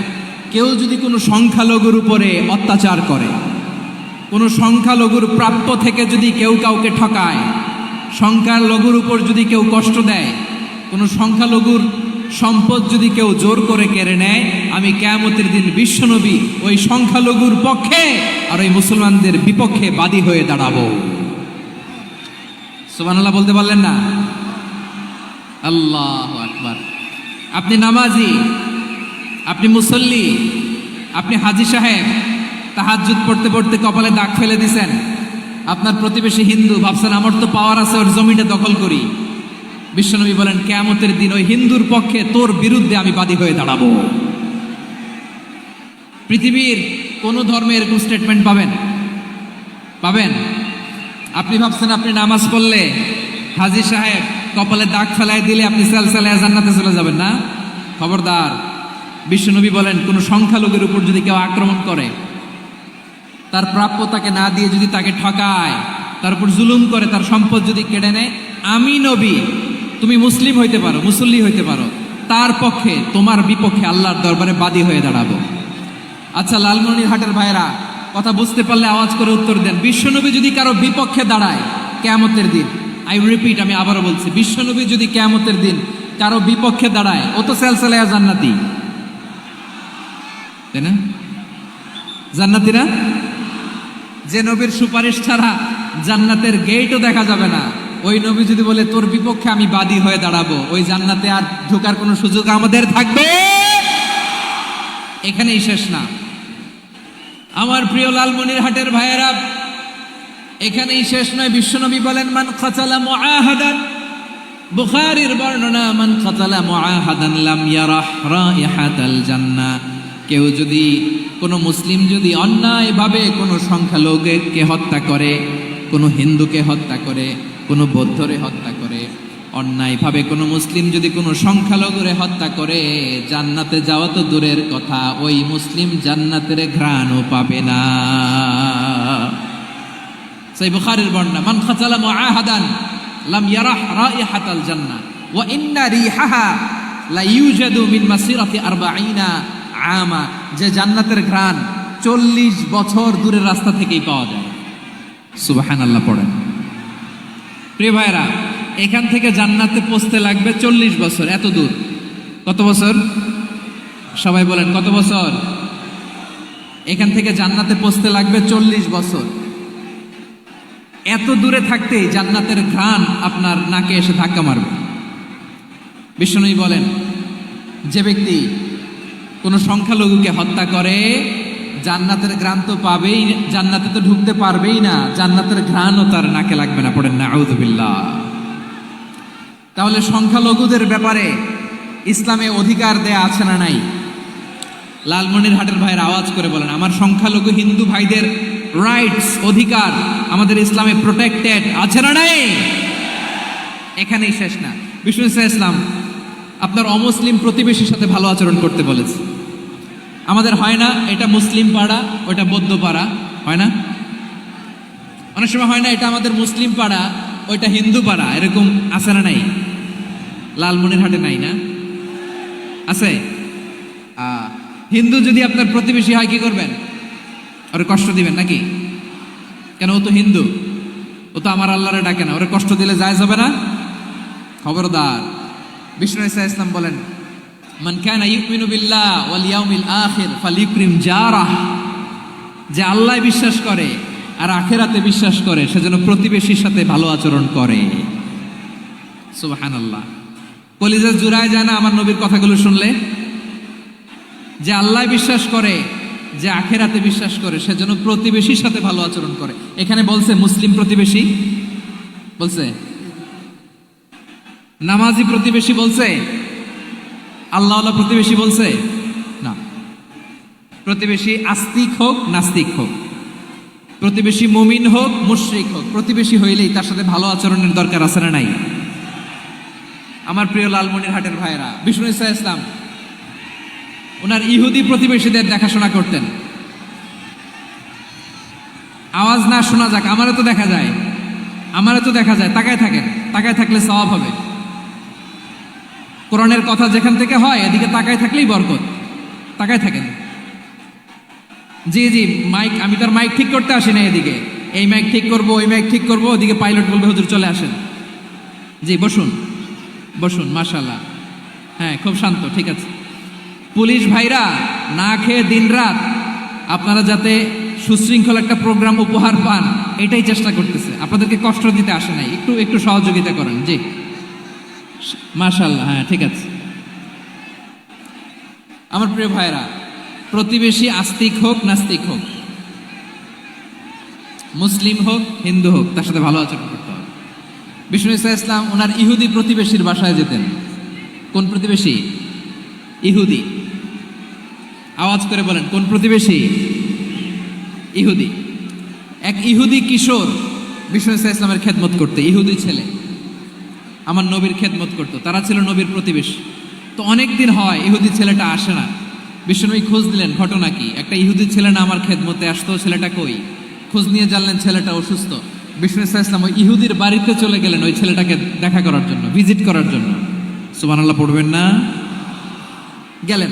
কেউ যদি কোনো সংখ্যালঘুর উপরে অত্যাচার করে, কোনো সংখ্যালঘুর প্রাপ্য থেকে যদি কেউ কাউকে ঠকায়, সংখ্যালঘুর উপর যদি কেউ কষ্ট দেয়, কোনো সংখ্যালঘুর সম্পদ যদি কেউ জোর করে কেড়ে নেয়, আমি কিয়ামতের দিন বিশ্বনবী ওই সংখ্যালঘুর পক্ষে আর ওই মুসলমানদের বিপক্ষে বাদী হয়ে দাঁড়াবো। সুবহানাল্লাহ বলতে পারলেন না? আল্লাহু আকবার। আপনি নামাজি, আপনি মুসল্লি, আপনি হাজী সাহেব, তাহাজ্জুদ পড়তে পড়তে কপালে দাগ ফেলে দিছেন, আপনার প্রতিবেশী হিন্দু, ভাবছেন আমার তো পাওয়ার আছে, ওর জমিটা দখল করি। বিশ্বনবী বলেন, কিয়ামতের দিন ওই হিন্দুর পক্ষে তোর বিরুদ্ধে আমি বাদী হয়ে দাঁড়াবো। পৃথিবীর কোন ধর্মে এরকম স্টেটমেন্ট পাবেন? পাবেন? আপনি ভাবছেন আপনি নামাজ পড়লে হাজী সাহেব কপালে দাগ ফেলায় দিলে আপনি সালসালায় জান্নাতে চলে যাবেন না? খবরদার। বিশ্বনবী বলেন, কোন সংখ্যালঘুর উপর যদি কেউ আক্রমণ করে, তার প্রাপ্য তাকে না দিয়ে যদি তাকে ঠকায়, তার উপর জুলুম করে, তার সম্পদ যদি কেড়ে নেয়, আমি নবী, তুমি মুসলিম হইতে পারো, মুসল্লি হইতে পারো, তার পক্ষে, তোমার বিপক্ষে আল্লাহর দরবারে বাদী হয়ে দাঁড়াবো। আচ্ছা লালমনিরহাটের ভাইরা, কথা বুঝতে পারলে আওয়াজ করে উত্তর দেন। বিশ্বনবী যদি কারো বিপক্ষে দাঁড়ায় কিয়ামতের দিন, আই রিপিট, আমি আবারও বলছি, বিশ্বনবী যদি কিয়ামতের দিন কারো বিপক্ষে দাঁড়ায়, ও তো সালসালায়া জান্নাতি, তাই না? জান্নাতি না? যে নবীর সুপারিশ ছাড়া জান্নাতের গেটও দেখা যাবে না, ওই নবী যদি বলে তোর বিপক্ষে আমি বাদী হয়ে দাঁড়াবো, ওই জান্নাতে আর ঢোকার কোনো সুযোগ আমাদের থাকবে? এখানেই শেষ না আমার প্রিয় লালমনিরহাটের ভাইয়েরা, এখানেই শেষ নয়। বিশ্বনবী বলেন, মান কাতালা মুআহাদান, বুখারীর বর্ণনা, মান কাতালা মুআহাদান লাম ইয়ারাহ রাইহাতাল জান্নাহ। কেউ যদি, কোনো মুসলিম যদি অন্যায়ভাবে কোনো সংখ্যালঘুকে হত্যা করে, কোনো হিন্দুকে হত্যা করে, কোনো বৌদ্ধরে হত্যা করে, অন্যায়ভাবে কোনো মুসলিম যদি কোনো সংখ্যালঘুরে হত্যা করে, জান্নাতে যাওয়া তো দূরের কথা, ওই মুসলিম জান্নাতের ঘ্রাণও পাবে না। সেই বুখারীর বর্ণনা, মান কাতালা মুআহাদান লাম ইয়ারাহ রাইহাতাল জান্নাহ ওয়া ইন্না রিহাহা লা ইউজাদু মিন মাসিরাতি 40 আমা। যে জান্নাতের ঘ্রাণ 40 বছর দূরের রাস্তা থেকেই পাওয়া যায়। সুবহানাল্লাহ পড়েন। প্রিয় ভাইরা, এখান থেকে জান্নাতে পৌঁছতে লাগবে 40 বছর। এত দূর, কত বছর? সবাই বলেন কত বছর? এখান থেকে জান্নাতে পৌঁছতে লাগবে 40 বছর। এত দূরে থাকতেই জান্নাতের ঘ্রাণ আপনার নাকে এসে ধাক্কা মারবে। বিশ্বনবী বলেন, যে ব্যক্তি কোনো সংখ্যালঘুকে হত্যা করে, জান্নাতের ঘ্রাণ তো পাবেই, জান্নাতে তো ঢুকতে পারবেই না, জান্নাতের ঘ্রাণও তার নাকে লাগবে না। পড়েন নাউযু বিল্লাহ। তাহলে সংখ্যালঘুদের ব্যাপারে ইসলামে অধিকার দেয়া আছে না নাই? লালমনিরহাটের ভাইয়ের আওয়াজ করে বলেন, আমার সংখ্যালঘু হিন্দু ভাইদের রাইটস, অধিকার আমাদের ইসলামে প্রোটেক্টেড আছে না নাই? এখানেই শেষ না। বিষ্ণু ইসলাম আপনার অমুসলিম প্রতিবেশীর সাথে ভালো আচরণ করতে বলেছে। আমাদের হয় না, এটা মুসলিম পাড়া ওটা বৌদ্ধ পাড়া, হয় না? অনেক সময় হয় না, এটা আমাদের মুসলিম পাড়া ওইটা হিন্দু পাড়া, এরকম আছে না নাই? লালমনিরহাটে নাই না? আছে? হিন্দু যদি আপনার প্রতিবেশী হয় কি করবেন? ওরে কষ্ট দিবেন নাকি? কেন? ও তো হিন্দু, ও তো আমার আল্লাহরে ডাকে না, ওরে কষ্ট দিলে জায়েজ হবে না? খবরদার। বিষ্ণু ইসলাম বলেন, মান কানা ইউমিনু বিল্লাহ ওয়াল ইয়াউমিল আখির ফালিউকরিম জারাহ, যে আল্লাহ বিশ্বাস করে আর আখিরাতে বিশ্বাস করে সে যেন প্রতিবেশীর সাথে ভালো আচরণ করে। সুবহানাল্লাহ। কলিজা জুড়ায় যায় না আমার নবীর কথাগুলো শুনলে? যে আল্লাহ বিশ্বাস করে, যে আখিরাতে বিশ্বাস করে সে যেন প্রতিবেশীর সাথে ভালো আচরণ করে। এখানে বলছে মুসলিম প্রতিবেশী, বলছে নামাজি প্রতিবেশী, বলছে আল্লাহওয়ালা প্রতিবেশী, বলছে না। প্রতিবেশী আস্তিক হোক নাস্তিক হোক, প্রতিবেশী মুমিন হোক মুশরিক হোক, প্রতিবেশী হইলেই তার সাথে ভালো আচরণের দরকার আছে না নাই? আমার প্রিয় লালমনিরহাটের ভাইয়েরা, বিষ্ণু ইসলাম ওনার ইহুদি প্রতিবেশীদের দেখাশোনা করতেন। আওয়াজ না শোনা যাক, আমারও তো দেখা যায়, আমারও তো দেখা যায়। তাকায় থাকেন, তাকায় থাকলে সওয়াব হবে। কোরআনের কথা যেখান থেকে হয় এদিকে তাকায় থাকলেই বরকত। তাকায় থাকেন। জি জি, মাইক, আমি তো আর মাইক ঠিক করতে আসি না এদিকে, এই মাইক ঠিক করবো ওই মাইক ঠিক করবো, ওদিকে পাইলট বলবে হুজুর চলে আসেন। জি বসুন বসুন, মাশাআল্লাহ। হ্যাঁ খুব শান্ত, ঠিক আছে। পুলিশ ভাইরা না খেয়ে দিনরাত আপনারা যাতে সুশৃঙ্খল একটা প্রোগ্রাম উপহার পান এটাই চেষ্টা করতেছে, আপনাদেরকে কষ্ট দিতে আসে নাই, একটু একটু সহযোগিতা করেন। জি মাশাআল্লাহ, হ্যাঁ ঠিক আছে। আমার প্রিয় ভাইরা, প্রতিবেশী আস্তিক হোক নাস্তিক হোক, মুসলিম হোক হিন্দু হোক, তার সাথে ভালো আচরণ করতে হবে। বিষ্ণু ইসলাম ওনার ইহুদি প্রতিবেশীর বাসায় যেতেন। কোন প্রতিবেশী? ইহুদি। আওয়াজ করে বলেন, কোন প্রতিবেশী? ইহুদি। এক ইহুদি কিশোর বিষ্ণু ইসলামের খেদমত করতে, ইহুদি ছেলে আমার নবীর খেদমত করতো, তারা ছিল নবীর প্রতিবেশী। তো অনেক দিন হয় ইহুদি ছেলেটা আসে না। বিষ্ণুনবী খোঁজ দিলেন, ঘটনা কি? একটা ইহুদি ছেলে না আমার খেদমতে আসতো, ছেলেটা কই? খোঁজ নিয়ে জানলেন ছেলেটা অসুস্থ। বিষ্ণু ইসলাম ওই ইহুদির বাড়িতে চলে গেলেন ওই ছেলেটাকে দেখা করার জন্য, ভিজিট করার জন্য। সুবহানাল্লাহ পড়বেন না? গেলেন,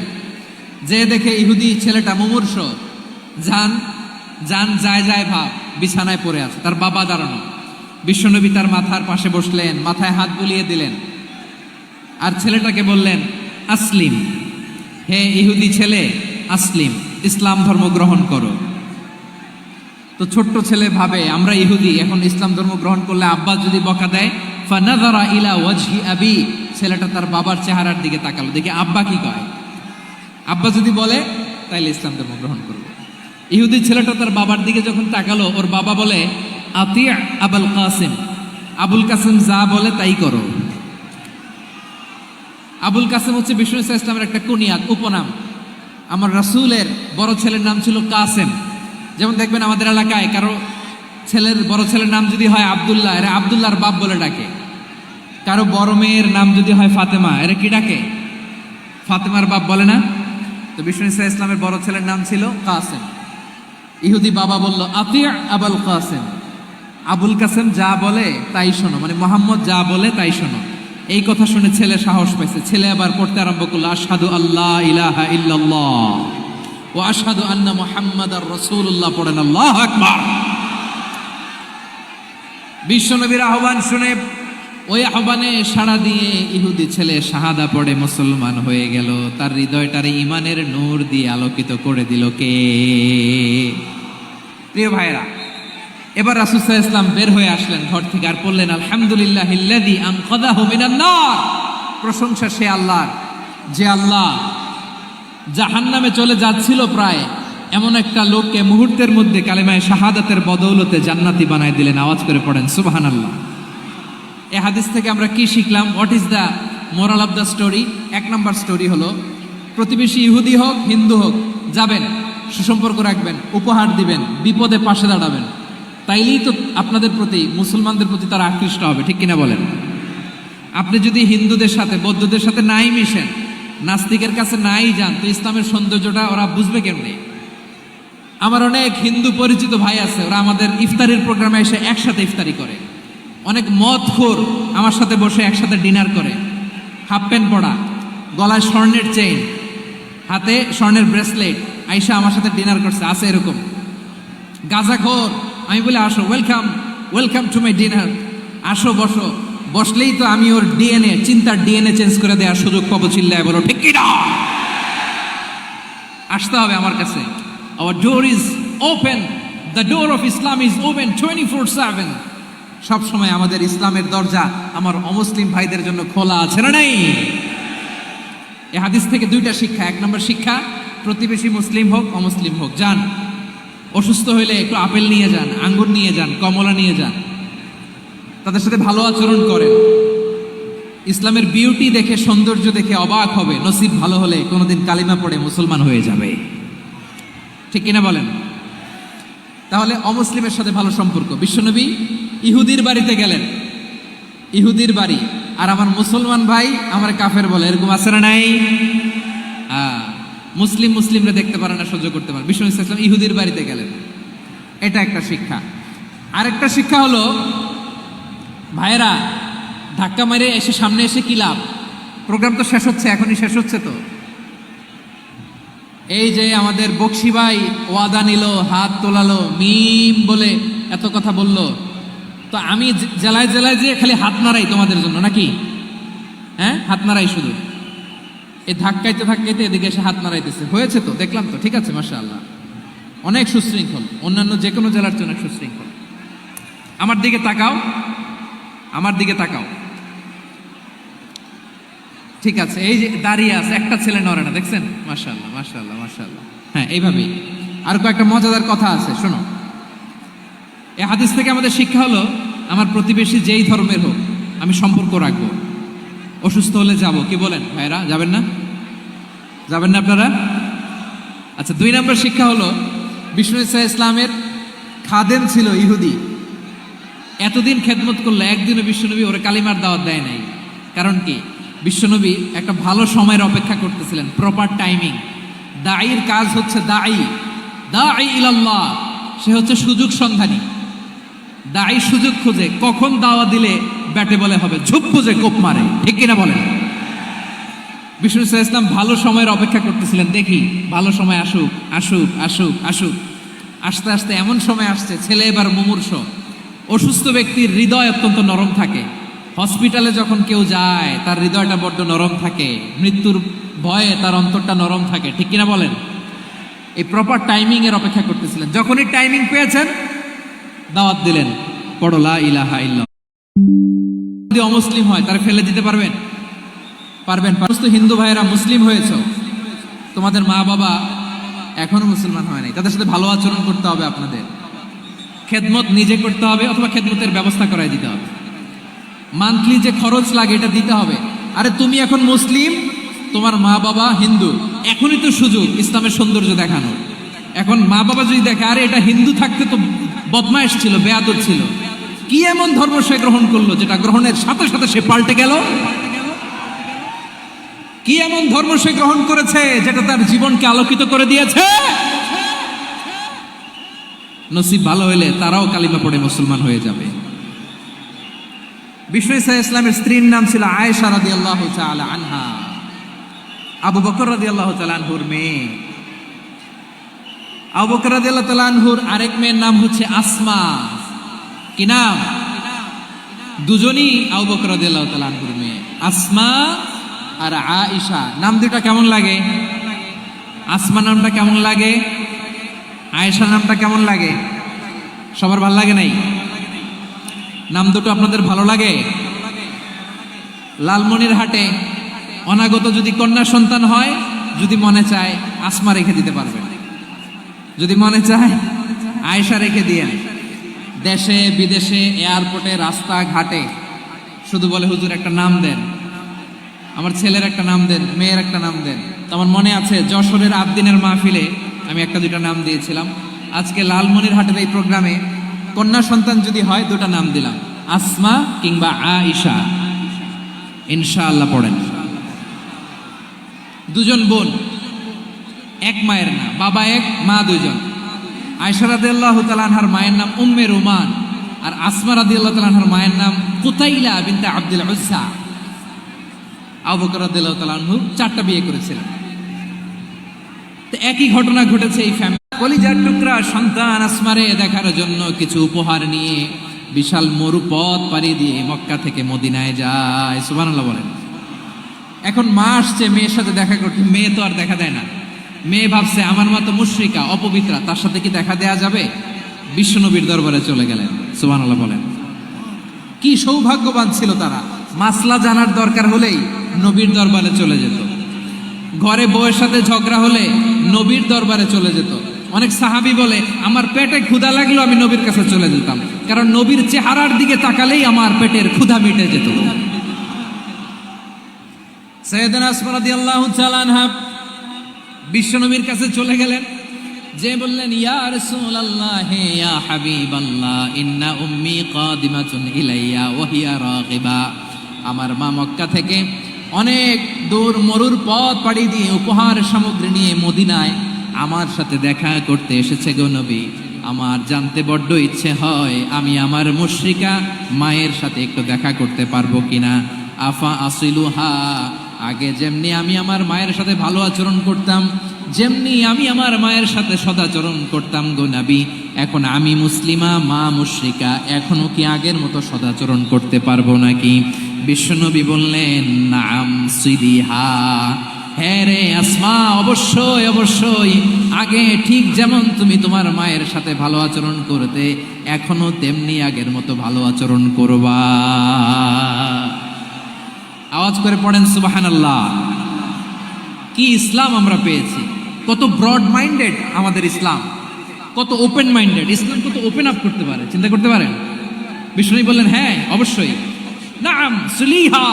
যে দেখে ইহুদি ছেলেটা মুমূর্ষ, যান যান যায় যায় ভাব, বিছানায় পড়ে আছে, তার বাবা দাঁড়ানো। বিশ্বনবী তার মাথার পাশে বসলেন, মাথায় হাত বুলিয়ে দিলেন, আর ছেলেটাকে বললেন আসলিম, হে ইহুদি ছেলে আসলিম, ইসলাম ধর্ম গ্রহণ করো। তো ছোট্ট ছেলে ভাবে আমরা ইহুদি, এখন ইসলাম ধর্ম গ্রহণ করলে আব্বা যদি বকা দেয়, ফানাযারা ইলা ওয়াজহি আবি, ছেলেটা তার বাবার চেহারার দিকে তাকালো, দেখে আব্বা কি কয়। আব্বা যদি বলে তাইলে ইসলাম ধর্ম গ্রহণ করব। ইহুদি ছেলেটা তার বাবার দিকে যখন তাকালো, ওর বাবা বলে আতি আবুল কাসিম, আবুল কাসিম যা বলে তাই করো। আবুল কাসিম হচ্ছে বিষ্ণু ইসলামের একটা কুনিয়াত, উপনাম। আমার রাসূলের বড় ছেলের নাম ছিল কাসেম। যেমন দেখবেন আমাদের এলাকায় কারো ছেলের বড় ছেলের নাম যদি হয় আব্দুল্লাহ, এরা আব্দুল্লাহর বাপ বলে ডাকে। কারো বড় মেয়ের নাম যদি হয় ফাতেমা, এরা কি ডাকে? ফাতেমার বাপ বলে না? তো বিষ্ণু ইসলামের বড় ছেলের নাম ছিল কাসেম। ইহুদি বাবা বলল আতি আবুল কাসেম, আবুল কাসেম যা বলে তাই শোনো, মানে মোহাম্মদ যা বলে তাই শোনো। এই কথা শুনে ছেলে সাহস পাইছে, ছেলে আবার পড়তে আরম্ভ করলো আশহাদু আল্লাহ ইলাহা ইল্লাল্লাহ ওয়া আশহাদু আন্না মুহাম্মাদার রাসূলুল্লাহ, পড়েন আল্লাহু আকবার। বিশ্বনবীর আহ্বান শুনে ওই আহ্বানে সাড়া দিয়ে ইহুদি ছেলে শাহাদা পড়ে মুসলমান হয়ে গেল। তার হৃদয়টারে ইমানের নূর দিয়ে আলোকিত করে দিল কে? প্রিয় ভাইরা, এবার রাসূল সাল্লাল্লাহু আলাইহি ওয়াসাল্লাম বের হয়ে আসলেন ঘর থেকে, আর বললেন আলহামদুলিল্লাহিল্লাযী আনকাযাহু মিনান নার, প্রশংসা সে আল্লাহর যে আল্লাহ জাহান্নামে চলে যাচ্ছিল প্রায় এমন একটা লোককে মুহূর্তের মধ্যে কালেমায়ে শাহাদাতের বদৌলতে জান্নাতি বানায় দিলেন। আওয়াজ করে পড়েন সুবহানাল্লাহ। এই হাদিস থেকে আমরা কি শিখলাম? What is the moral of the story? এক নম্বর স্টোরি হলো, প্রতিবেশী ইহুদি হোক হিন্দু হোক, যাবেন সুসম্পর্ক রাখবেন, উপহার দিবেন, বিপদে পাশে দাঁড়াবেন, তাইলেই তো আপনাদের প্রতি, মুসলমানদের প্রতি তারা আকৃষ্ট হবে, ঠিক কিনা বলেন? আপনি যদি হিন্দুদের সাথে, বৌদ্ধদের সাথে নাই মিশেন, নাস্তিকের কাছে নাই যান, তো ইসলামের সৌন্দর্যটা ওরা বুঝবে কেমনে? আমার অনেক হিন্দু পরিচিত ভাই আছে, ওরা আমাদের ইফতারির প্রোগ্রামে এসে একসাথে ইফতারি করে। অনেক মদখোর আমার সাথে বসে একসাথে ডিনার করে, হাফ প্যান্ট পরা, গলায় স্বর্ণের চেইন, হাতে স্বর্ণের ব্রেসলেট, আইসা আমার সাথে ডিনার করছে, আছে এরকম। গাঁজাখোর, আমি বলি আসো, welcome, welcome to my dinner, আসো বসো। বসলেই তো আমি ওর ডিএনএ, চিন্তার ডিএনএ চেঞ্জ করে দেওয়ার সুযোগ পাবো, চিল্লায় বলো ঠিক কি না? আসতে হবে আমার কাছে। Our door is open, the door of Islam is open 24/7। সব সময় আমাদের ইসলামের দরজা আমার অমুসলিম ভাইদের জন্য খোলা আছে না নাই? এই হাদিস থেকে দুইটা শিক্ষা। এক নম্বর শিক্ষা, প্রতিবেশী মুসলিম হোক অমুসলিম হোক, যান, অসুস্থ হইলে একটু আপেল নিয়ে যান, আঙ্গুর নিয়ে যান, কমলা নিয়ে যান, তাদের সাথে ভালো আচরণ করেন। ইসলামের বিউটি দেখে, সৌন্দর্য দেখে অবাক হবে, নসিব ভালো হলে কোনোদিন কালিমা পড়ে মুসলমান হয়ে যাবে, ঠিক কিনা বলেন? তাহলে অমুসলিমের সাথে ভালো সম্পর্ক। বিশ্বনবী ইহুদির বাড়িতে গেলেন, ইহুদির বাড়ি, আর আমার মুসলমান ভাই আমার কাফের বলে, এরকম আছে না নাই? মুসলিম মুসলিমরা দেখতে পারে না, সহ্য করতে পারে। বিশ্বনবী সাল্লাল্লাহু আলাইহি ওয়াসাল্লাম ইহুদির বাড়িতে গেলেন, এটা একটা শিক্ষা। আরেকটা শিক্ষা হলো, ভাইয়েরা ধাক্কা মেরে এসে সামনে এসে কি লাভ? প্রোগ্রাম তো শেষ হচ্ছে, এখনই শেষ হচ্ছে। তো এই যে আমাদের বকশি ভাই ওয়াদা নিল, হাত তোলালো, মিম বলে এত কথা বলল, তো আমি জেলায় জেলায় যে খালি হাত নাড়াই তোমাদের জন্য নাকি? হ্যাঁ, হাত নাড়াই শুধু। এই ধাক্কাইতে ধাক্কাইতে এদিকে এসে হাত নাড়াইতেছে, হয়েছে তো, দেখলাম তো, ঠিক আছে, মাশাআল্লাহ, অনেক সুশৃঙ্খল, অন্যান্য যে কোনো জেলার জন্য সুশৃঙ্খল। আমার দিকে তাকাও, আমার দিকে তাকাও, ঠিক আছে। এই যে দাঁড়িয়ে আছে, একটা ছেলে নড়ে না, দেখছেন? মাশাআল্লাহ, মাশাআল্লাহ, মাশাআল্লাহ। হ্যাঁ, এইভাবেই। আর কয়েকটা মজাদার কথা আছে, শোনো। এই হাদিস থেকে আমাদের শিক্ষা হলো, আমার প্রতিবেশী যেই ধর্মের হোক আমি সম্পর্ক রাখবো। অসুস্থ হলে যাব, কি বলেন ভাইরা? যাবেন না? যাবেন না আপনারা? আচ্ছা, 2 নম্বর শিক্ষা হলো, বিষ্ণু ইসা ইসলামের খাদেম ছিল ইহুদি, এতদিন খেদমত করলো, একদিনও বিশ্বনবী ওরে কালিমার দাওয়াত দেয় নাই। কারণ কি? বিশ্বনবী একটা ভালো সময়ের অপেক্ষা করতেছিলেন, প্রপার টাইমিং। দাঈর কাজ হচ্ছে দাঈ ইলাল্লাহ, সে হচ্ছে সুযোগ সন্ধানী। দাঈ সুযোগ খোঁজে, কখন দাওয়া দিলে ব্যাটে বলে হবে, ঝুপ বুঝে কোপ মারে, ঠিক কিনা বলেন? বিষ্ণু ইসলাম ভালো সময়ের অপেক্ষা করতেছিলেন, দেখি ভালো সময় আসুক, আসুক, আসুক, আসুক। আস্তে আস্তে এমন সময় আসছে, ছেলে এবার মুমূর্ষ। অসুস্থ ব্যক্তির হৃদয় অত্যন্ত নরম থাকে। হসপিটালে যখন কেউ যায় তার হৃদয়টা বড্ড নরম থাকে, মৃত্যুর ভয়ে তার অন্তরটা নরম থাকে, ঠিক কিনা বলেন? এই প্রপার টাইমিং এর অপেক্ষা করতেছিলেন। যখনই টাইমিং পেয়েছেন, দাওয়াত দিলেন, পড়ো লা ইলাহা ইল্লাল্লাহ। যদি অমুসলিম হয় তারা ফেলে দিতে পারবেন? পারবেন? সমস্ত হিন্দু ভাইয়েরা মুসলিম হয়েছ, তোমাদের মা বাবা এখনো মুসলমান হয় নাই, তাদের সাথে ভালো আচরণ করতে হবে। আপনাদের খেদমত নিজে করতে হবে, অথবা খেদমতের ব্যবস্থা করাই দিতে হবে। মান্থলি যে খরচ লাগে এটা দিতে হবে। আরে তুমি এখন মুসলিম, তোমার মা বাবা হিন্দু, এখনই তো সুযোগ ইসলামের সৌন্দর্য দেখানো। এখন মা বাবা যদি দেখে, আরে এটা হিন্দু থাকতে তো বদমাইশ ছিল, বেয়াদব ছিল, কি এমন ধর্ম সে গ্রহণ করলো যেটা গ্রহণের সাথে সাথে সে পাল্টে গেল? কি এমন ধর্ম সে গ্রহণ করেছে যেটা তার জীবনকে আলোকিত করে দিয়েছে? নসিব ভালো হইলে তারাও কালিমা পড়ে মুসলমান হয়ে যাবে। বিষ্ণু ইসা ইসলামের স্ত্রীর নাম ছিল আয়েশা রাদিয়াল্লাহু তাআলা আনহা, আবু বকর রাদিয়াল্লাহু তাআলা আনহুর মেয়ে। আবু বকর রাদিয়াল্লাহু তাআলা আনহুর আরেক মেয়ের নাম হচ্ছে আসমা। কি নাম? দুজনই আবু বকর রাদিয়াল্লাহু তাআলা আনহুর মেয়ে, আসমা আর আয়েশা। নাম দুটা কেমন লাগে? আসমা নামটা কেমন লাগে? আয়েশা নামটা কেমন লাগে? সবার ভালো লাগে নাই? নাম দুটো আপনাদের ভালো লাগে? লালমনিরহাটে অনাগত যদি কন্যা সন্তান হয়, যদি মনে চায় আসমা রেখে দিতে পারবেন, যদি মনে চায় আয়েশা রেখে দিয়েন। দেশে বিদেশে, এয়ারপোর্টে, রাস্তাঘাটে শুধু বলে, হুজুর একটা নাম দেন, আমার ছেলের একটা নাম দেন, মেয়ের একটা নাম দেন। তো আমার মনে আছে যশোরের 8 দিনের মাহফিলে আমি একটা দুইটা নাম দিয়েছিলাম। আজকে লালমনিরহাটের এই প্রোগ্রামে কন্যা সন্তান যদি হয় দুটা নাম দিলাম, আসমা কিংবা আয়েশা। ইনশাআল্লাহ পড়েন। দুজন বোন, এক মায়ের না, বাবা এক মা দুজন। আয়েশা রাদিয়াল্লাহু তাআলা আনহার মায়ের নাম উম্মে রুমান, আর আসমা রাদিয়াল্লাহু তাআলা আনহার মায়ের নাম কুতাইলা বিনতে আব্দুল উজ্জা। আবু বকর রাদিয়াল্লাহু তাআলা আনহু 4টা বিয়ে করেছিলেন। তো একই ঘটনা ঘটেছে এই ফ্যামিলি। কলিজার টুকরা সন্তান আসমারে দেখার জন্য কিছু উপহার নিয়ে বিশাল মরুপথ পাড়ি দিয়ে মক্কা থেকে মদিনায় যায়। সুবহানাল্লাহ বলেন। এখন মা আসছে মেয়ের সাথে দেখা করতে, মেয়ে তো আর দেখা দেয় না। মেয়ে ভাবছে আমার মা তো মুশরিকা, অপবিত্রা, তার সাথে কি দেখা দেয়া যাবে? বিশ্বনবীর দরবারে চলে গেলেন। সুবহানাল্লাহ বলেন। কি সৌভাগ্যবান ছিল তারা, মাসলা জানার দরকার হলেই নবীর দরবারে চলে যেত। ঘরে বউয়ের সাথে ঝগড়া হলে নবীর দরবারে চলে যেত। অনেক সাহাবী বলে আমার পেটে ক্ষুধা লাগলো আমি নবীর কাছে চলে যেতাম, কারণ নবীর চেহারার দিকে তাকালেই আমার পেটের ক্ষুধা মিটে যেত। সাইয়েদানা আসমা রাদিয়াল্লাহু তাআলা আনহা বিশ্বনবীর কাছে চলে গেলেন, যে বললেন ইয়া রাসূলুল্লাহ ইয়া হাবিবাল্লাহ ইন্না উম্মি কাদিমাতুন ইলাইয়া ওয়া হিয়া রাগিবা। আমার মা মক্কা থেকে অনেক দূর মরুর পথ পাড়ি দিয়ে উপহার সামগ্রী নিয়ে মদিনায় আমার সাথে দেখা করতে এসেছে গো নবী। আমার জানতে বড্ড ইচ্ছে হয় আমি আমার মুশরিকা মায়ের সাথে একটু দেখা করতে পারবো কিনা। আফা আসিলুহা, আগে যেমনি আমি আমার মায়ের সাথে ভালো আচরণ করতাম, যেমনি আমি আমার মায়ের সাথে সদাচরণ করতাম গো নবী, এখন আমি মুসলিমা মা মুশরিকা, এখনো কি আগের মতো সদাচরণ করতে পারবো নাকি? বিশ্বনবী বললেন নাম সিদিহা, হ্যাঁ রে আসমা, অবশ্যই অবশ্যই, আগে ঠিক যেমন তুমি তোমার মায়ের সাথে ভালো আচরণ করতে এখনো তেমনি আগের মতো ভালো আচরণ করবা। আওয়াজ করে পড়েন সুবহানাল্লাহ। কি ইসলাম আমরা পেয়েছি, কত ব্রড মাইন্ডেড আমাদের ইসলাম, কত ওপেন মাইন্ডেড ইসলাম, কত ওপেন আপ করতে পারে, চিন্তা করতে পারেন। বিষ্ণু বললেন হ্যাঁ অবশ্যই, নাম সুলিহা,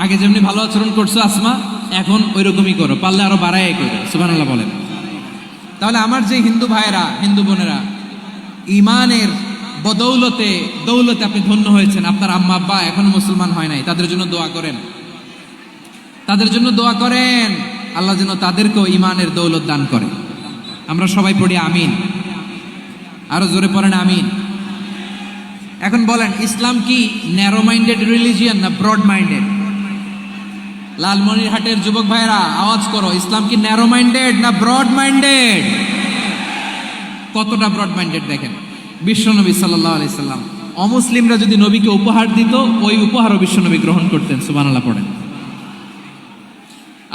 আগে যেমনি ভালো আচরণ করছো আসমা এখন ওই রকমই করো, পারলে আরো বাড়ায় করো। সুবহানাল্লাহ বলেন। তাহলে আমার যে হিন্দু ভাইয়েরা হিন্দু বোনেরা ইমানের বদৌলতে দৌলতে আপনি ধন্য হয়েছেন, আপনার আম্মা আব্বা এখনো মুসলমান হয় নাই, তাদের জন্য দোয়া করেন, তাদের জন্য দোয়া করেন, আল্লাহ যেন তাদেরকেও ইমানের দৌলত দান করে। আমরা সবাই পড়ি আমিন, আরো জোরে পড়েন আমিন। এখন বলেন ইসলাম কি ন্যারো মাইন্ডেড রিলিজিয়ান না ব্রড মাইন্ডেড? লালমনিরহাটের যুবক ভাইরা আওয়াজ করো, ইসলাম কি ন্যারো মাইন্ডেড না ব্রড মাইন্ডেড? কতটা ব্রড মাইন্ডেড দেখেন। বিশ্বনবী সাল্লাল্লাহু আলাইহি সাল্লাম অমুসলিমরা যদি নবীকে উপহার দিত ওই উপহারও বিশ্বনবী গ্রহণ করতেন। সুবহানাল্লাহ পড়েন।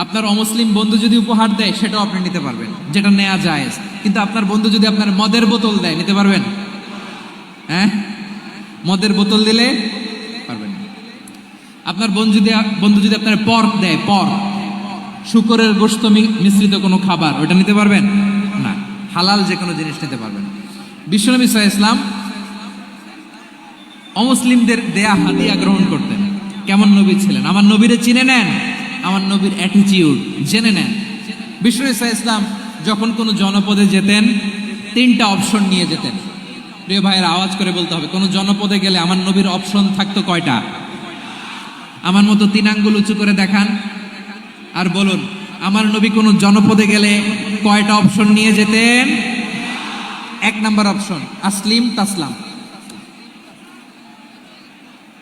আপনার অমুসলিম বন্ধু যদি উপহার দেয় সেটাও আপনি নিতে পারবেন, যেটা নেওয়া যায়। কিন্তু আপনার বন্ধু যদি আপনার মদের বোতল দেয় নিতে পারবেন? হ্যাঁ, মদের বোতল দিলে পারবেন না। আপনার বন্ধু যদি আপনার পর্ক দেয়, পর্ক শুকরের গোশত মিশ্রিত কোনো খাবার, ওটা নিতে পারবেন না। হালাল যে কোনো জিনিস নিতে পারবেন। বিশ্বনবী সাল্লাল্লাহু আলাইহি ওয়াসাল্লাম অমুসলিমদের দেয়া হাদিয়া গ্রহণ করতেন। কেমন নবী ছিলেন, আমার নবীরে চিনে নেন, আমার নবীর অ্যাটিটিউড জেনে নেন। বিশ্বনবী সাল্লাল্লাহু আলাইহি ওয়াসাল্লাম যখন কোনো জনপদে যেতেন 3টা অপশন নিয়ে যেতেন। প্রিয় ভাইয়ের আওয়াজ করে বলতে হবে, কোনো জনপদে গেলে আমার নবীর অপশন থাকতো কয়টা? আমার মতো 3 আঙ্গুল উঁচু করে দেখান আর বলুন আমার নবী কোনো জনপদে গেলে কয়টা অপশন নিয়ে যেতেন? 1 নাম্বার অপশন আসলিম তাসলাম।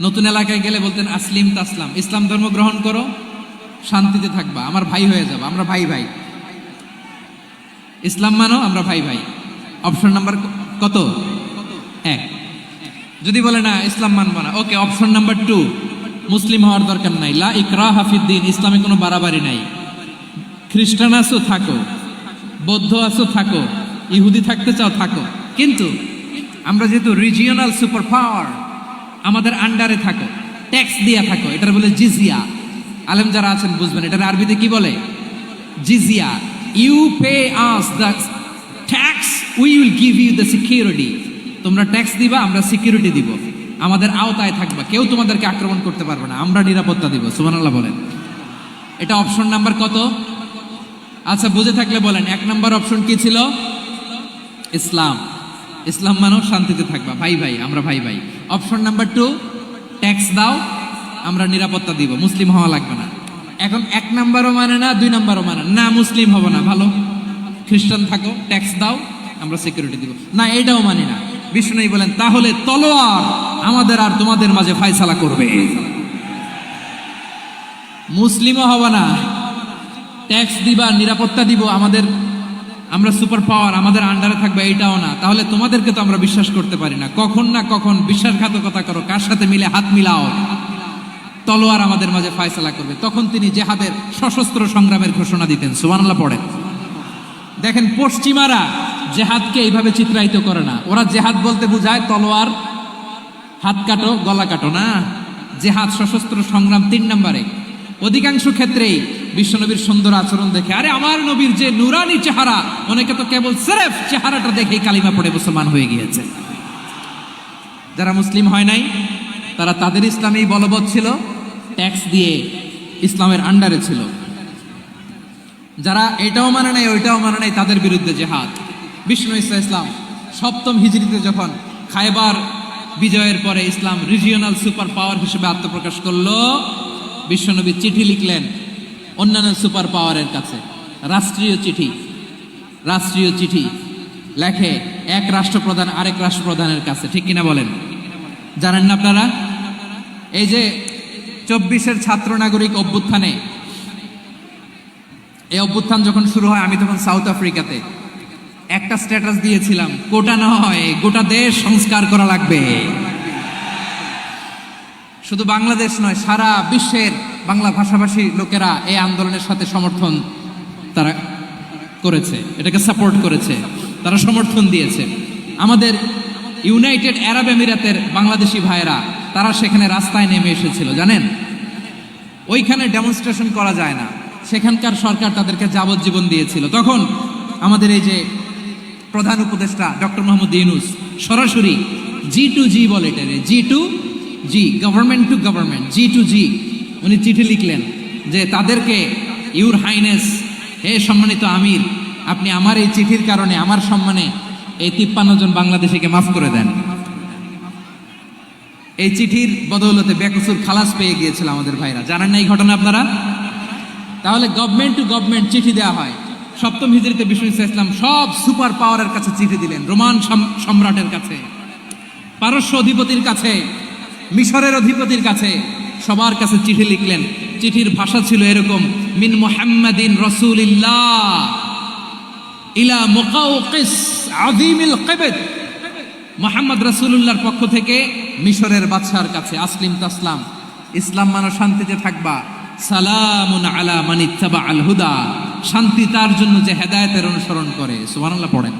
নতুন এলাকায় গেলে বলতেন আসলিম তাসলাম, ইসলাম ধর্ম গ্রহণ করো, শান্তিতে থাকবা, আমার ভাই হয়ে যাবা, আমরা ভাই ভাই, ইসলাম মানো, আমরা ভাই ভাই। অপশন নাম্বার কত? 1। যদি বলে না ইসলাম মানবো না, ওকে, অপশন নাম্বার 2, মুসলিম হওয়ার দরকার নাই, লা ইকরাহা ফিদ্দিন, ইসলামে কোনো বাড়াবাড়ি নাই। খ্রিস্টান আছো থাকো, বৌদ্ধ আছো থাকো, ইহুদি থাকতে চাও থাকো, কিন্তু আমরা যেহেতু রিজিওনাল সুপার পাওয়ার, আমাদের আন্ডারে থাকো, ট্যাক্স দিয়া থাকো, এটার বলে জিজিয়া। আলেম যারা আছেন বুঝবেন এটার আরবিতে কি বলে, জিজিয়া। You pay us the tax, we will give you the security. তোমরা ট্যাক্স দিবা, আমরা সিকিউরিটি দিব, আমাদের আওতায় থাকবা, কেউ তোমাদেরকে আক্রমণ করতে পারবে না, আমরা নিরাপত্তা দিব। সুবহানাল্লাহ বলেন। এটা অপশন নাম্বার কত? আচ্ছা, বুঝে থাকলে বলেন 1 নম্বর অপশন কি ছিল? ইসলাম। ইসলাম মানো শান্তিতে থাকবা, ভাই ভাই, আমরা ভাই ভাই। অপশন নাম্বার 2, ট্যাক্স দাও, আমরা নিরাপত্তা দিব, মুসলিম হওয়া লাগবে না। এখন 1 নাম্বারও মানে না, 2 নাম্বারও মানে না, মুসলিম হবো না, ভালো খ্রিস্টান থাকো, ট্যাক্স দাও, আমরা সিকিউরিটি দিব না, এইটাও মানি না। বিষ্ণু বলেন তাহলে তলোয়ার আমাদের আর তোমাদের মাঝে ফায়সালা করবে। মুসলিমও হবা না, ট্যাক্স দিবা, নিরাপত্তা দিব, আমরা সুপার পাওয়ার, আমাদের আন্ডারে থাকবে, এইটাও না। তাহলে তোমাদেরকে তো আমরা বিশ্বাস করতে পারি না, কখন না কখন বিশ্বাসঘাতকতা করো, কার সাথে মিলে হাত মিলাও, তলোয়ার আমাদের মাঝে ফায়সালা করবে। তখন তিনি জেহাদের সশস্ত্র সংগ্রামের ঘোষণা দিতেন। সুবহানাল্লাহ পড়ে। দেখেন, পশ্চিমারা জেহাদকে এইভাবে চিত্রায়িত করে না। ওরা জেহাদ বলতে বোঝায় তলোয়ার, হাত কাটো, গলা কাটো না। জেহাদ সশস্ত্র সংগ্রাম 3 নম্বরে। অধিকাংশ ক্ষেত্রেই বিশ্বনবীর সুন্দর আচরণ দেখে, আরে আমার নবীর যে নুরানি চেহারা, অনেকে তো কেবল সিরেফ চেহারাটা দেখেই কালিমা পড়ে মুসলমান হয়ে গিয়েছে। যারা মুসলিম হয় নাই তারা তাদের ইসলামেই বলবৎ ছিল, ট্যাক্স দিয়ে ইসলামের আন্ডারে ছিল। যারা এটাও মানে নাই ওইটাও মানে নাই, তাদের বিরুদ্ধে জেহাদ। বিষ্ণু ইসলাম 7ম হিজরিতে যখন খায়বার বিজয়ের পরে ইসলাম রিজিওনাল সুপার পাওয়ার হিসেবে আত্মপ্রকাশ করলো, বিশ্বনবী চিঠি লিখলেন অন্যান্য সুপার পাওয়ারের কাছে, রাষ্ট্রীয় চিঠি লেখে এক রাষ্ট্রপ্রধান আরেক রাষ্ট্রপ্রধানের কাছে, ঠিক কিনা বলেন? জানেন না আপনারা? এই যে 24-এর ছাত্র নাগরিক অভ্যুত্থানে, এই অভ্যুত্থান যখন শুরু হয়, আমি তখন সাউথ আফ্রিকাতে, একটা স্ট্যাটাস দিয়েছিলাম, কোটা নয় গোটা দেশ সংস্কার করা লাগবে। শুধু বাংলাদেশ নয়, সারা বিশ্বের বাংলা ভাষাভাষী লোকেরা এই আন্দোলনের সাথে সমর্থন তারা করেছে, এটাকে সাপোর্ট করেছে, তারা সমর্থন দিয়েছে। আমাদের ইউনাইটেড আরব আমিরাতের বাংলাদেশি ভাইয়েরা, তারা সেখানে রাস্তায় নেমে এসেছিল, জানেন? ওইখানে ডেমনস্ট্রেশন করা যায় না, সেখানকার সরকার তাদেরকে যাবজ্জীবন দিয়েছিল। তখন আমাদের এই যে প্রধান উপদেষ্টা ডক্টর মোহাম্মদ ইউনূস সরাসরি G2G বলে, এটারে G2G, government to government, G2G, উনি চিঠি লিখলেন যে তাদেরকে, ইউর হাইনেস, হে সম্মানিত আমির, আপনি আমার এই চিঠির কারণে আমার সম্মানে এই 53 জন বাংলাদেশিকে মাফ করে দেন। এই চিঠির বদৌলতে বেকসুর খালাস পেয়ে গিয়েছিল আমাদের ভাইরা। জানেন না এই ঘটনা আপনারা? তাহলে গভর্নমেন্ট টু গভর্নমেন্ট চিঠি দেওয়া হয়। 7ম হিজরিতে বিষ্ণু ইসলাম সব সুপার পাওয়ারের কাছে চিঠি দিলেন, রোমান সম্রাটের কাছে, পারস্য অধিপতির কাছে, মিশরের অধিপতির কাছে, সবার কাছে চিঠি লিখলেন। চিঠির ভাষা ছিল এরকম, মিন মুহাম্মাদিন রাসূলিল্লাহ ইলা মুকাওকিস আযীমিল কিবত, মুহাম্মদ রাসূলুল্লাহর পক্ষ থেকে মিশরের বাদশার কাছে, আসলিম তাসলাম, ইসলাম মানো শান্তিতে থাকবা, সালামুন আলা মান ইত্তাবা আল হুদা, শান্তি তার জন্য যে হেদায়েতের অনুসরণ করে। সুবহানাল্লাহ পড়েন।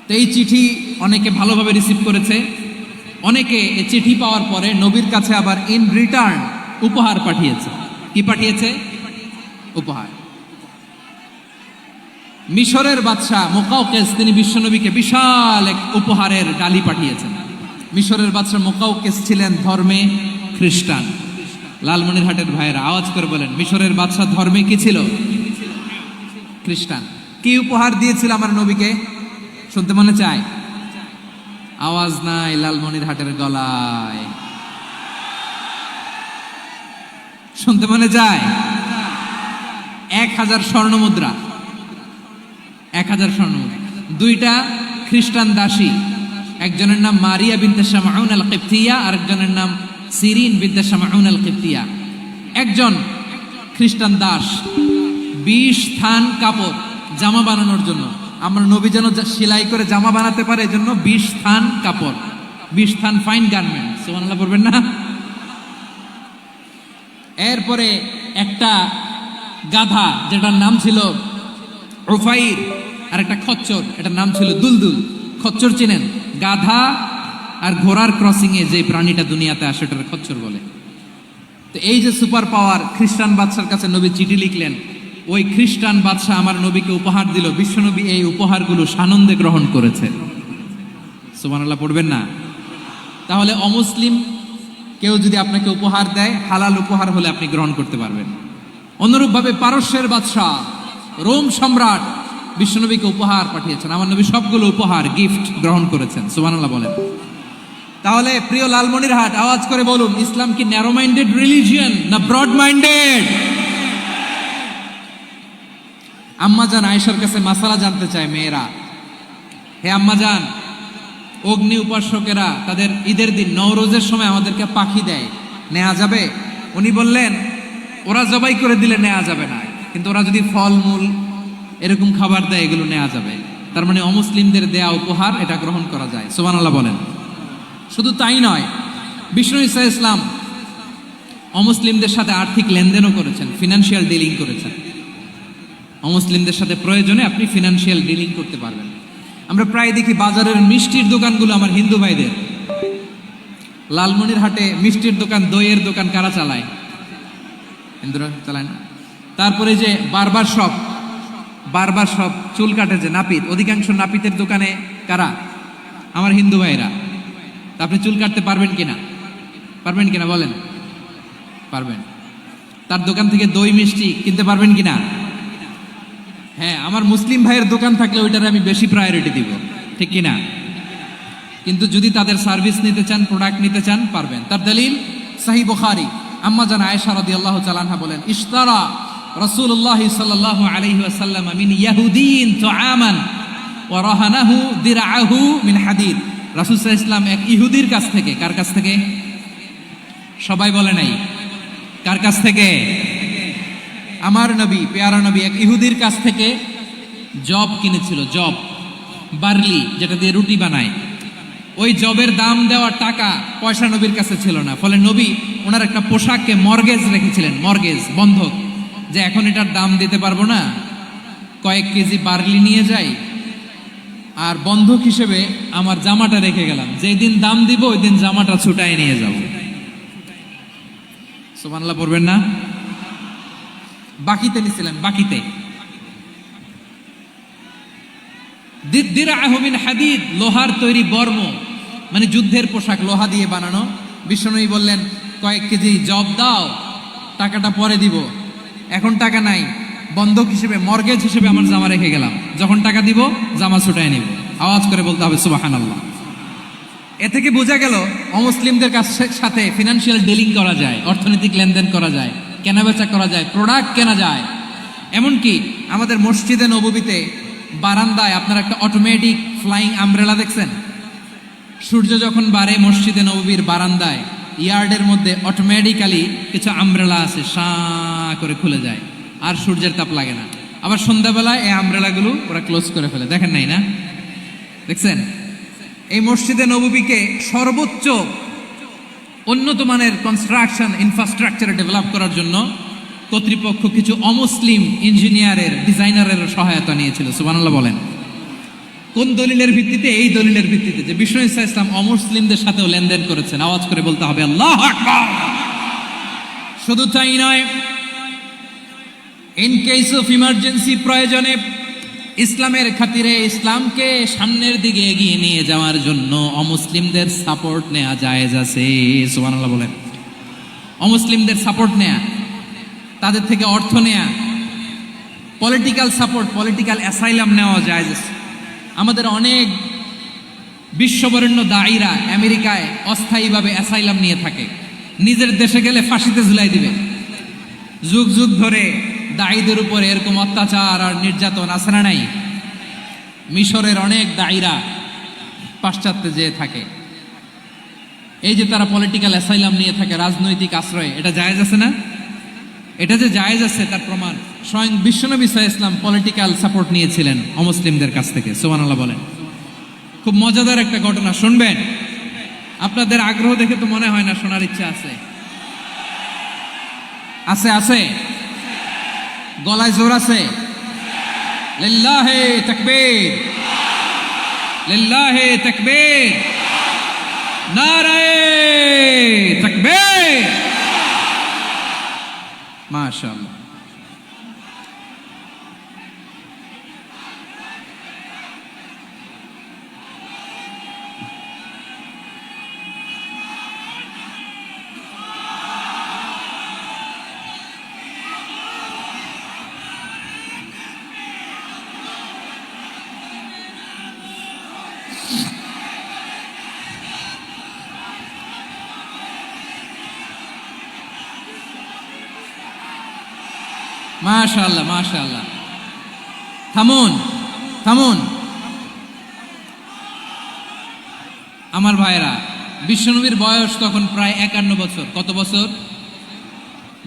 তো এই চিঠি অনেকে ভালোভাবে রিসিভ করেছে, অনেকে এই চিঠি পাওয়ার পরে নবীর কাছে আবার ইন রিটার্ন উপহার পাঠিয়েছে। কি পাঠিয়েছে? উপহার। মিশরের বাদশা মুকাওকিস, তিনি বিশ্বনবীকে বিশাল এক উপহারের ডালি পাঠিয়েছেন। মিশরের বাদশা মুকাওকিস ছিলেন ধর্মে খ্রিস্টান। লালমনিরহাটের ভাইয়েরা আওয়াজ করে বলেন, মিশরের বাদশা ধর্মে কি ছিল? খ্রিস্টান। কি উপহার দিয়েছিল আমার নবীকে? শুনতে মনে চায়? আওয়াজ নাই লালমনিরহাটের গলায়, শুনতে মনে যায়? 1000 স্বর্ণ মুদ্রা, 1000 স্বর্ণ মুদ্রা। 2টা খ্রিস্টান দাসী, একজনের নাম মারিয়া বিনতে শামউন আল কিবতিয়া, আর একজনের নাম সিরিন বিনতে শামউন আল কিবতিয়া। একজন খ্রিস্টান দাস 20 থান কাপড় জামা বানানোর জন্য, আমরা নবী যেন সেলাই করে জামা বানাতে পারে, এজন্য 20 থান কাপড়, 20 থান ফাইন গার্মেন্ট। সুবহানাল্লাহ পড়বেন না? এরপরে একটা গাধা, যেটার নাম ছিল উফাইর, আর একটা খচ্চর, এটার নাম ছিল দুলদুল। খচ্চর চিনেন? গাধা আর ঘোড়ার ক্রসিং এ যে প্রাণীটা দুনিয়াতে আসে, ওটার খচ্চর বলে। তো এই যে সুপার পাওয়ার খ্রিস্টান বাদশার কাছে নবী চিঠি লিখলেন, ওই খ্রিস্টান বাদশা আমার নবীকে উপহার দিল। বিশ্বনবী এই উপহারগুলো সানন্দে গ্রহণ করেছে। সুবহানাল্লাহ পড়বেন না? তাহলে অমুসলিম কেউ যদি আপনাকে উপহার দেয়, হালাল উপহার হলে আপনি গ্রহণ করতে পারবেন। অনুরূপভাবে পারস্যের বাদশাহ, রোম সম্রাট বিশ্বনবীকে উপহার পাঠিয়েছেন। আমার নবী সবগুলো উপহার গিফট গ্রহণ করেছেন। সুবহানাল্লাহ বলেন। তাহলে প্রিয় লালমনিরহাট, আওয়াজ করে বলুন, ইসলাম কি ন্যারো মাইন্ডেড রিলিজিয়ন না ব্রড মাইন্ডেড? আম্মাজান আয়েশার কাছে মাসালা জানতে চায় মেয়েরা। হে আম্মাজান, অগ্নি উপাসকেরা তাদের ঈদের দিন নওরোজের সময় আমাদেরকে পাখি দেয়, নেওয়া যাবে? উনি বললেন, ওরা জবাই করে দিলে নেওয়া যাবে না, কিন্তু ওরা যদি ফলমূল এরকম খাবার দেয় এগুলো নেওয়া যাবে। তার মানে অমুসলিমদের দেয়া উপহার এটা গ্রহণ করা যায়। সুবহানাল্লাহ বলেন। শুধু তাই নয়, বিষ্ণু ঈসা ইসলাম অমুসলিমদের সাথে আর্থিক লেনদেনও করেছেন, ফিনান্সিয়াল ডিলিং করেছেন। অমুসলিমদের সাথে প্রয়োজনে আপনি ফিনান্সিয়াল ডিলিং করতে পারবেন। আমরা প্রায় দেখি বাজারের মিষ্টির দোকানগুলো আমার হিন্দু ভাইদের। লালমনিরহাটে মিষ্টির দোকান, দইয়ের দোকান কারা চালায়? হিন্দুরা চালায় না। তারপরে যে বারবার শপ, চুল কাটে যে নাপিত, অধিকাংশ নাপিতের দোকানে কারা? আমার হিন্দু ভাইরা। তা আপনি চুল কাটতে পারবেন কিনা বলেন? পারবেন। তার দোকান থেকে দই মিষ্টি কিনতে পারবেন কিনা? হ্যাঁ, আমার মুসলিম ভাইয়ের দোকান থাকলে ওইটারে আমি বেশি প্রায়োরিটি দিব, ঠিক কিনা? কিন্তু যদি তাদের সার্ভিস নিতে চান, প্রোডাক্ট নিতে চান, পারবেন। তার দলিল সহিহ বুখারী, আম্মা জান আয়েশা রাদিয়াল্লাহু তাআলা আনহা বলেন, ইশতারা রাসূলুল্লাহ সাল্লাল্লাহু আলাইহি ওয়াসাল্লাম মিন ইয়াহুদিয়িন তুআমান ওয়া রাহানাহু দিরআহু মিন হাদিদ। রাসূল সাল্লাল্লাহু আলাইহি ওয়াসাল্লাম এক ইহুদির কাছ থেকে, কার কাছ থেকে? সবাই বলে নাই, কার কাছ থেকে? আমার নবী, পেয়ারা নবী এক ইহুদির কাছ থেকে জব কিনেছিল। জব, বার্লি, যেটা দিয়ে রুটি বানায়। ওই জবের দাম দেওয়া টাকা পয়সা নবীর কাছে ছিল না। ফলে নবী ওনার একটা পোশাককে মর্গেজ রেখেছিলেন, মর্গেজ, বন্ধক, যে এখন এটার দাম দিতে পারবো না, কয়েক কেজি বার্লি নিয়ে যাই আর বন্ধক হিসেবে আমার জামাটা রেখে গেলাম, যেই দিন দাম দিব ওই দিন জামাটা ছুটায় নিয়ে যাব। সুবহানাল্লাহ পড়বেন না? বাকিতে নিছিলেন, বাকিতে। দিরআহু মিন হাদিদ, লোহার তৈরি বর্ম, মানে যুদ্ধের পোশাক, লোহা দিয়ে বানানো। বিষ্ণুনবী বললেন, কয়েক কেজি জব দাও, টাকাটা পরে দিব, এখন টাকা নাই, বন্ধক হিসেবে, মর্গেজ হিসেবে আমার জামা রেখে গেলাম, যখন টাকা দিব জামা ছুটায় নিব। আওয়াজ করে বলতে হবে সুবহানাল্লাহ। এ থেকে বোঝা গেল অমুসলিমদের সাথে ফিনান্সিয়াল ডিলিং করা যায়, অর্থনৈতিক লেনদেন করা যায়, কেনাবেচা করা যায়, প্রোডাক্ট কেনা যায়। এমনকি আমাদের মসজিদে নববীতে বারান্দায় আপনারা একটা অটোমেটিক ফ্লাইং আমব্রেলা দেখছেন? সূর্য যখন বাড়ে মসজিদে নববীর বারান্দায়, ইয়ার্ডের মধ্যে অটোমেটিক্যালি কিছু আমব্রেলা আছে, শাঁ করে খুলে যায়, আর সূর্যের তাপ লাগে না। আবার সন্ধ্যাবেলায় এই আমব্রেলাগুলো ওরা ক্লোজ করে ফেলে। দেখেন নাই না? দেখছেন? এই মসজিদে নববীকে সর্বোচ্চ উন্নত মানের কনস্ট্রাকশন ইনফ্রাস্ট্রাকচার ডেভেলপ করার জন্য কর্তৃপক্ষ কিছু অমুসলিম ইঞ্জিনিয়ারের, ডিজাইনারের সহায়তা নিয়েছিল। সুবহানাল্লাহ বলেন। কোন দলিলের ভিত্তিতে? এই দলিলের ভিত্তিতে যে বিষ্ণু ঈসা ইসলাম অমুসলিমদের সাথেও লেনদেন করেছেন। আওয়াজ করে বলতে হবে আল্লাহু আকবার। শুধু তাই নয়, ইন কেস অফ ইমার্জেন্সি, প্রয়োজনে ইসলামের খাতিরে, ইসলামকে সামনের দিকে এগিয়ে নিয়ে যাওয়ার জন্য অমুসলিমদের সাপোর্ট নেওয়া জায়েজ আছে। সুবহানাল্লাহ বলেন। অমুসলিমদের সাপোর্ট নেয়া, তাদের থেকে অর্থ নেয়া, পলিটিক্যাল সাপোর্ট, পলিটিক্যাল অ্যাসাইলাম নেওয়া জায়েজ আছে। আমাদের অনেক বিশ্ববরেণ্য দায়ীরা আমেরিকায় অস্থায়ীভাবে অ্যাসাইলাম নিয়ে থাকে, নিজের দেশে গেলে ফাঁসিতে ঝুলাই দিবে। যুগ যুগ ধরে দায়ীদের উপরে এরকম অত্যাচার আর নির্যাতন আছে না নাই? মিশরের অনেক দায়ীরা পাশ্চাত্যে যেয়ে থাকে। এই যে তারা পলিটিক্যাল অ্যাসাইলাম নিয়ে থাকে, রাজনৈতিক আশ্রয়, এটা জায়েজ আছে না? এটা যে জায়েজ আছে তার প্রমাণ স্বয়ং বিশ্বনবী সাল্লাল্লাহু আলাইহি ওয়াসাল্লাম পলিটিক্যাল সাপোর্ট নিয়েছিলেন অমুসলিমদের কাছ থেকে। সুবহানাল্লাহ বলেন। খুব মজাদার একটা ঘটনা, শুনবেন? আপনাদের আগ্রহ দেখে তো মনে হয় না শোনার ইচ্ছা আছে। আছে আছে, গলায় জোর আছে। লিল্লাহে তাকবীর, লিল্লাহে তাকবীর, নারায়ে তাকবীর। মাশাআল্লাহ। মাশাআল্লাহ মাশাআল্লাহ। থামুন থামুন আমার ভাইরা, বিশ্বনবীর বয়স তখন প্রায় 51 বছর। কত বছর?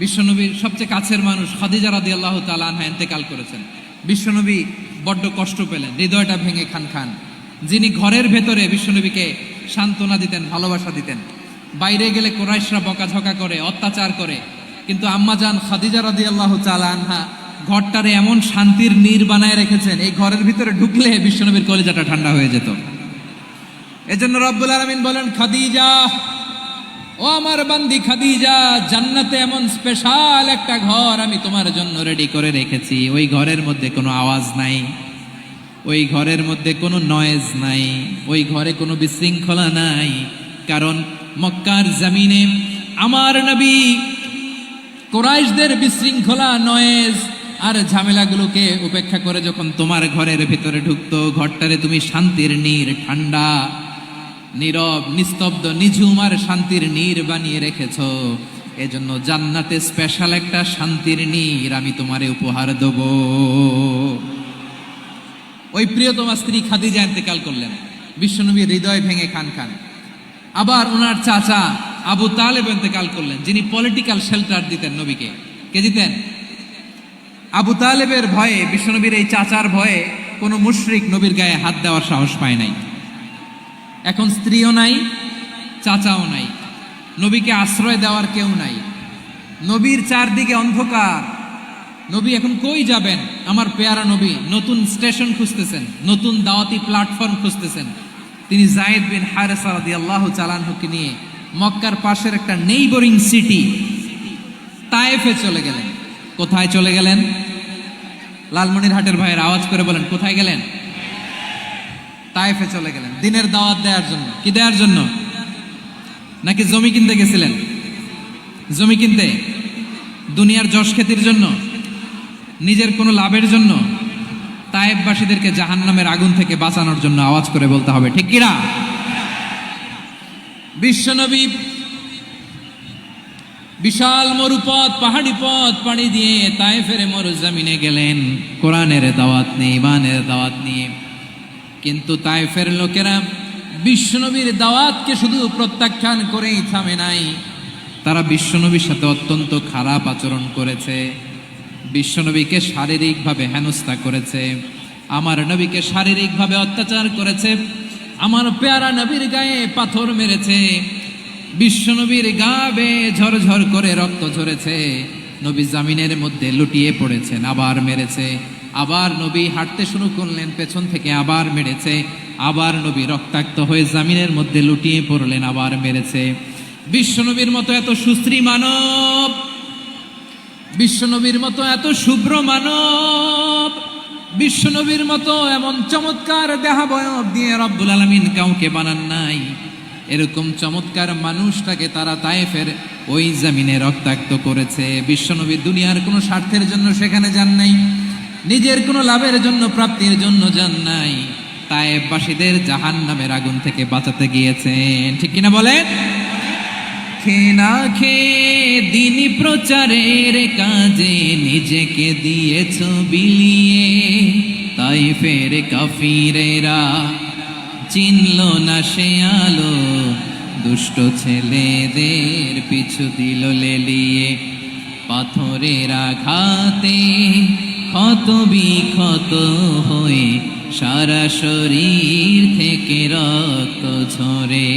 বিশ্বনবীর সবচেয়ে কাছের মানুষ খাদিজা রাদিয়াল্লাহু তাআলা আনহা ইন্তেকাল করেছেন। বিশ্বনবী বড্ড কষ্ট পেলেন, হৃদয়টা ভেঙে খান খান। যিনি ঘরের ভেতরে বিশ্বনবীকে সান্ত্বনা দিতেন, ভালোবাসা দিতেন, বাইরে গেলে কুরাইশরা বকাঝকা করে, অত্যাচার করে, কিন্তু আম্মাজান খাদিজা রাদিয়াল্লাহু তাআলা আনহা ঘরটারে এমন শান্তির নীড় বানায় রেখেছেন, এই ঘরের ভিতরে ঢুকলে বিশ্বনবীর কলিজাটা ঠান্ডা হয়ে যেত। এজন্য রব্বুল আলামিন বলেন, খাদিজা, ও আমার বান্দি খাদিজা, জান্নাতে এমন স্পেশাল একটা ঘর আমি তোমার জন্য রেডি করে রেখেছি। ওই ঘরের মধ্যে কোনো আওয়াজ নাই, ওই ঘরের মধ্যে কোনো নয়েজ নাই, ওই ঘরে কোনো বিশৃঙ্খলা নাই। কারণ মক্কার জমিনে আমার নবী কুরাইশদের বিশৃঙ্খলা, নয়েজ আর ঝামেলাগুলোকে উপেক্ষা করে যখন তোমার ঘরের ভিতরে ঢুকতো, ঘরটারে তুমি শান্তির নীড়, ঠান্ডা, নীরব, নিস্তব্ধ, নিঝুম আর শান্তির নীড় বানিয়ে রেখেছ। এজন্য জান্নাতে স্পেশাল একটা শান্তির নীড় আমি তোমারে উপহার দেব। ওই প্রিয়তমা স্ত্রী খাদিজা ইন্তেকাল করলেন, বিশ্বনবীর হৃদয় ভেঙে খান খান। আবার ওনার চাচা আবু তালেব ইন্তেকাল করলেন, যিনি পলিটিক্যাল শেল্টার দিতেন নবীকে। কে দিতেন? আবু তালেবের ভয়ে, বিশ্বনবীর এই চাচার ভয়ে কোনো মুশরিক নবীর গায়ে হাত দেওয়ার সাহস পায় নাই। এখন স্ত্রীও নাই, চাচাও নাই, নবীকে আশ্রয় দেওয়ার কেউ নাই, নবীর চারদিকে অন্ধকার। নবী এখন কই যাবেন? আমার পেয়ারা নবী নতুন স্টেশন খুঁজতেছেন, নতুন দাওয়াতি প্ল্যাটফর্ম খুঁজতেছেন। তিনি যায়েদ বিন হারেসা রাদিয়াল্লাহু তাআলা আনহুকে নিয়ে মক্কার পাশের একটা নেইবরিং সিটি তায়েফে চলে গেলেন। কোথায় চলে গেলেন? লালমনিরহাটের ভাইয়ের আওয়াজ করে বলেন, কোথায় গেলেন? তায়েফে চলে গেলেন দিনের দাওয়াত দেওয়ার জন্য। কি দেওয়ার জন্য? নাকি জমি কিনতে গেছিলেন? জমি কিনতে, দুনিয়ার যশ খ্যাতির জন্য, নিজের কোনো লাভের জন্য? তায়েফবাসীদেরকে জাহান্নামের আগুন থেকে বাঁচানোর জন্য। আওয়াজ করে বলতে হবে, ঠিক কিনা? বিশ্বনবী বিশাল মরুপথ, পাহাড়ি পথ পাড়ি দিয়ে তায়েফের মরুজমিনে গেলেন কোরআনের দাওয়াত নিয়ে, ইমানের দাওয়াত নিয়ে। কিন্তু তায়েফের লোকেরা বিশ্বনবীর দাওয়াতকে শুধু প্রত্যাখ্যান করেই থামে নাই, তারা বিশ্বনবীর সাথে অত্যন্ত খারাপ আচরণ করেছে। বিশ্বনবীকে শারীরিকভাবে হেনস্থা করেছে, আমার নবীকে শারীরিকভাবে অত্যাচার করেছে, আমার পেয়ারা নবীর গায়ে পাথর মেরেছে, বিশ্বনবীর গা বেয়ে ঝরঝর করে রক্ত ঝরেছে, নবী জামিনের মধ্যে লুটিয়ে পড়েছেন, আবার মেরেছে, আবার নবী হাঁটতে শুরু করলেন, পেছন থেকে আবার মেরেছে, আবার নবী রক্তাক্ত হয়ে জামিনের মধ্যে লুটিয়ে পড়লেন, আবার মেরেছে। বিশ্বনবীর মতো এত সুশ্রী মানব, বিশ্বনবীর মতো এত শুভ্র মানব, বিশ্বনবীর মতো এমন চমৎকার দেহাবয়ব দিয়ে রব্বুল আলামিন কাউকে বানান নাই। এরকম চমৎকার মানুষটাকে তারা তায়েফের ওই জমিনে রক্তাক্ত করেছে। বিশ্বনবী দুনিয়ার কোনো স্বার্থের জন্য সেখানে যান নাই, নিজের কোনো লাভের জন্য, প্রাপ্তির জন্য যান নাই, তায়েফবাসীদের জাহান্নামের আগুন থেকে বাঁচাতে গিয়েছেন। ঠিক কিনা বলেন? খেয়ে না খেয়ে দিন প্রচারের কাজে নিজেকে দিয়েছ বিলিয়ে, তায়েফের কাফিরেরা চিনল না সে আলো, দুষ্ট ছেলেদের পিছু দিল লেলিয়ে, পাথরের আঘাতে ক্ষত বিক্ষত হয়ে সারা শরীর থেকে রক্ত ঝরে।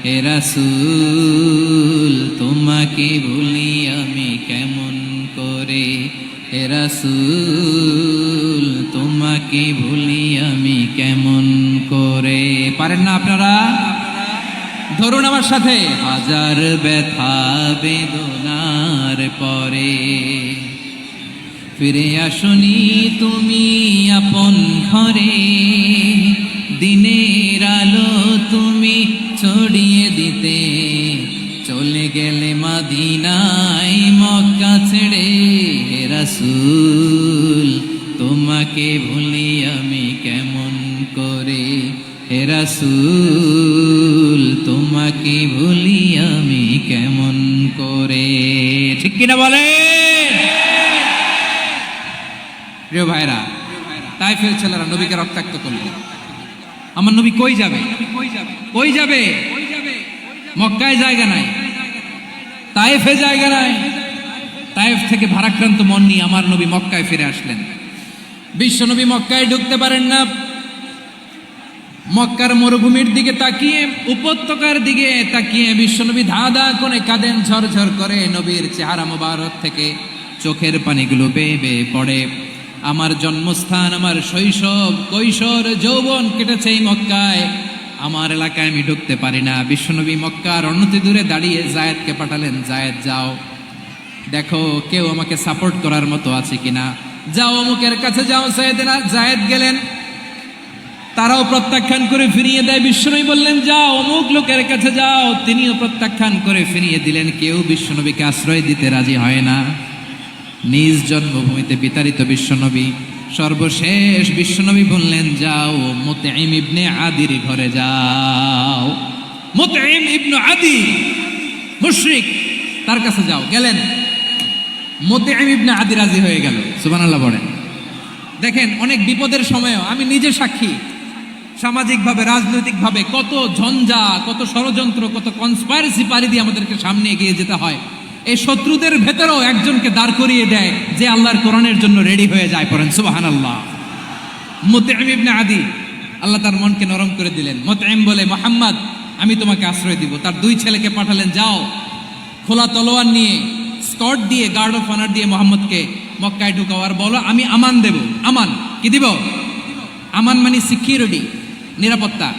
হে রাসূল তোমাকে ভুলি আমি কেমন করে, হে রাসূল তোমাকে ভুলি আমি কেমন করে। পারেন না আপনারা? ধরুন আমার সাথে, হাজার ব্যথা বেদনার পরে ফিরে আসনি তুমি আপন ঘরে, দিনের আলো তুমি ছড়িয়ে দিতে চলে গেলে মদিনায় মক্কা ছেড়ে। হে রাসূল তোমাকে ভুলি আমি কেমন করে, হে রাসূল তোমাকে ভুলি আমি কেমন করে, ঠিক কিনা বলেন? প্রিয় ভাইরা, তায়েফের ছেলেরা নবীকে রক্তাক্ত করল। আমার নবী কই যাবে? কই যাবে? মক্কায় জায়গা নাই, তায়েফে জায়গা নাই। তায়েফ থেকে ভারাক্রান্ত মন নিয়ে আমার নবী মক্কায় ফিরে আসলেন। বিশ্ব নবী মক্কায় ঢুকতে পারেন না। মক্কার মরুভূমির দিকে তাকিয়ে, উপত্যকার দিকে তাকিয়ে বিশ্বনবী ধা ধা করে কাঁদেন, ঝরঝর করে। নবীর চেহারা মোবারক থেকে চোখের পানিগুলো বেয়ে বেয়ে পড়ে। আমার জন্মস্থান, আমার শৈশব, কৈশোর, যৌবন কেটেছে এই মক্কায়, আমার এলাকায় আমি ঢুকতে পারি না। বিশ্বনবী মক্কার অনতি দূরে দাঁড়িয়ে জায়েদকে পাঠালেন, জায়েদ যাও দেখো কেউ আমাকে সাপোর্ট করার মতো আছে কিনা, যাও অমুকের কাছে যাও। জায়েদ গেলেন, তারাও প্রত্যাখ্যান করে ফিরিয়ে দেয়। বিশ্বনবী বললেন যাও অমুক লোকের কাছে যাও, তিনিও প্রত্যাখ্যান করে ফিরিয়ে দিলেন। কেউ বিশ্বনবীকে আশ্রয় দিতে রাজি হয় না। নিজ জন্মভূমিতে বিতাড়িত বিশ্বনবী, সর্বশেষ বিশ্বনবী বললেন যাও মুতঈম ইবনে আদির ঘরে যাও। মুতঈম ইবনে আদি মুশরিক, তার কাছে যাও। গেলেন, মুতঈম ইবনে আদি রাজি হয়ে গেল। সুবহানাল্লাহ বলেন। দেখেন, অনেক বিপদের সময়ও আমি নিজে সাক্ষী, সামাজিকভাবে, রাজনৈতিকভাবে কত ঝঞ্ঝা, কত ষড়যন্ত্র, কত কনস্পাইরেসি পাড়ি দিয়ে আমাদেরকে সামনে এগিয়ে যেতে হয়। এই শত্রুদের ভেতরেও একজনকে দাঁড় করিয়ে দেয় যে আল্লাহর কোরআনের জন্য রেডি হয়ে যায়। পড়েন সুবহানাল্লাহ। মুতঈম ইবনে আদি, আল্লাহ তার মনকে নরম করে দিলেন। মুতঈম বলে, মুহাম্মদ আমি তোমাকে আশ্রয় দিব। তার দুই ছেলেকে পাঠালেন, যাও খোলা তলোয়ার নিয়ে, স্কট দিয়ে, গার্ড অফ অনার দিয়ে মোহাম্মদকে মক্কায় ঢুকাও, আর বলো আমি আমান দেব। আমান কি দিব? আমান মানে সিকিউরিটি, নিরাপত্তা।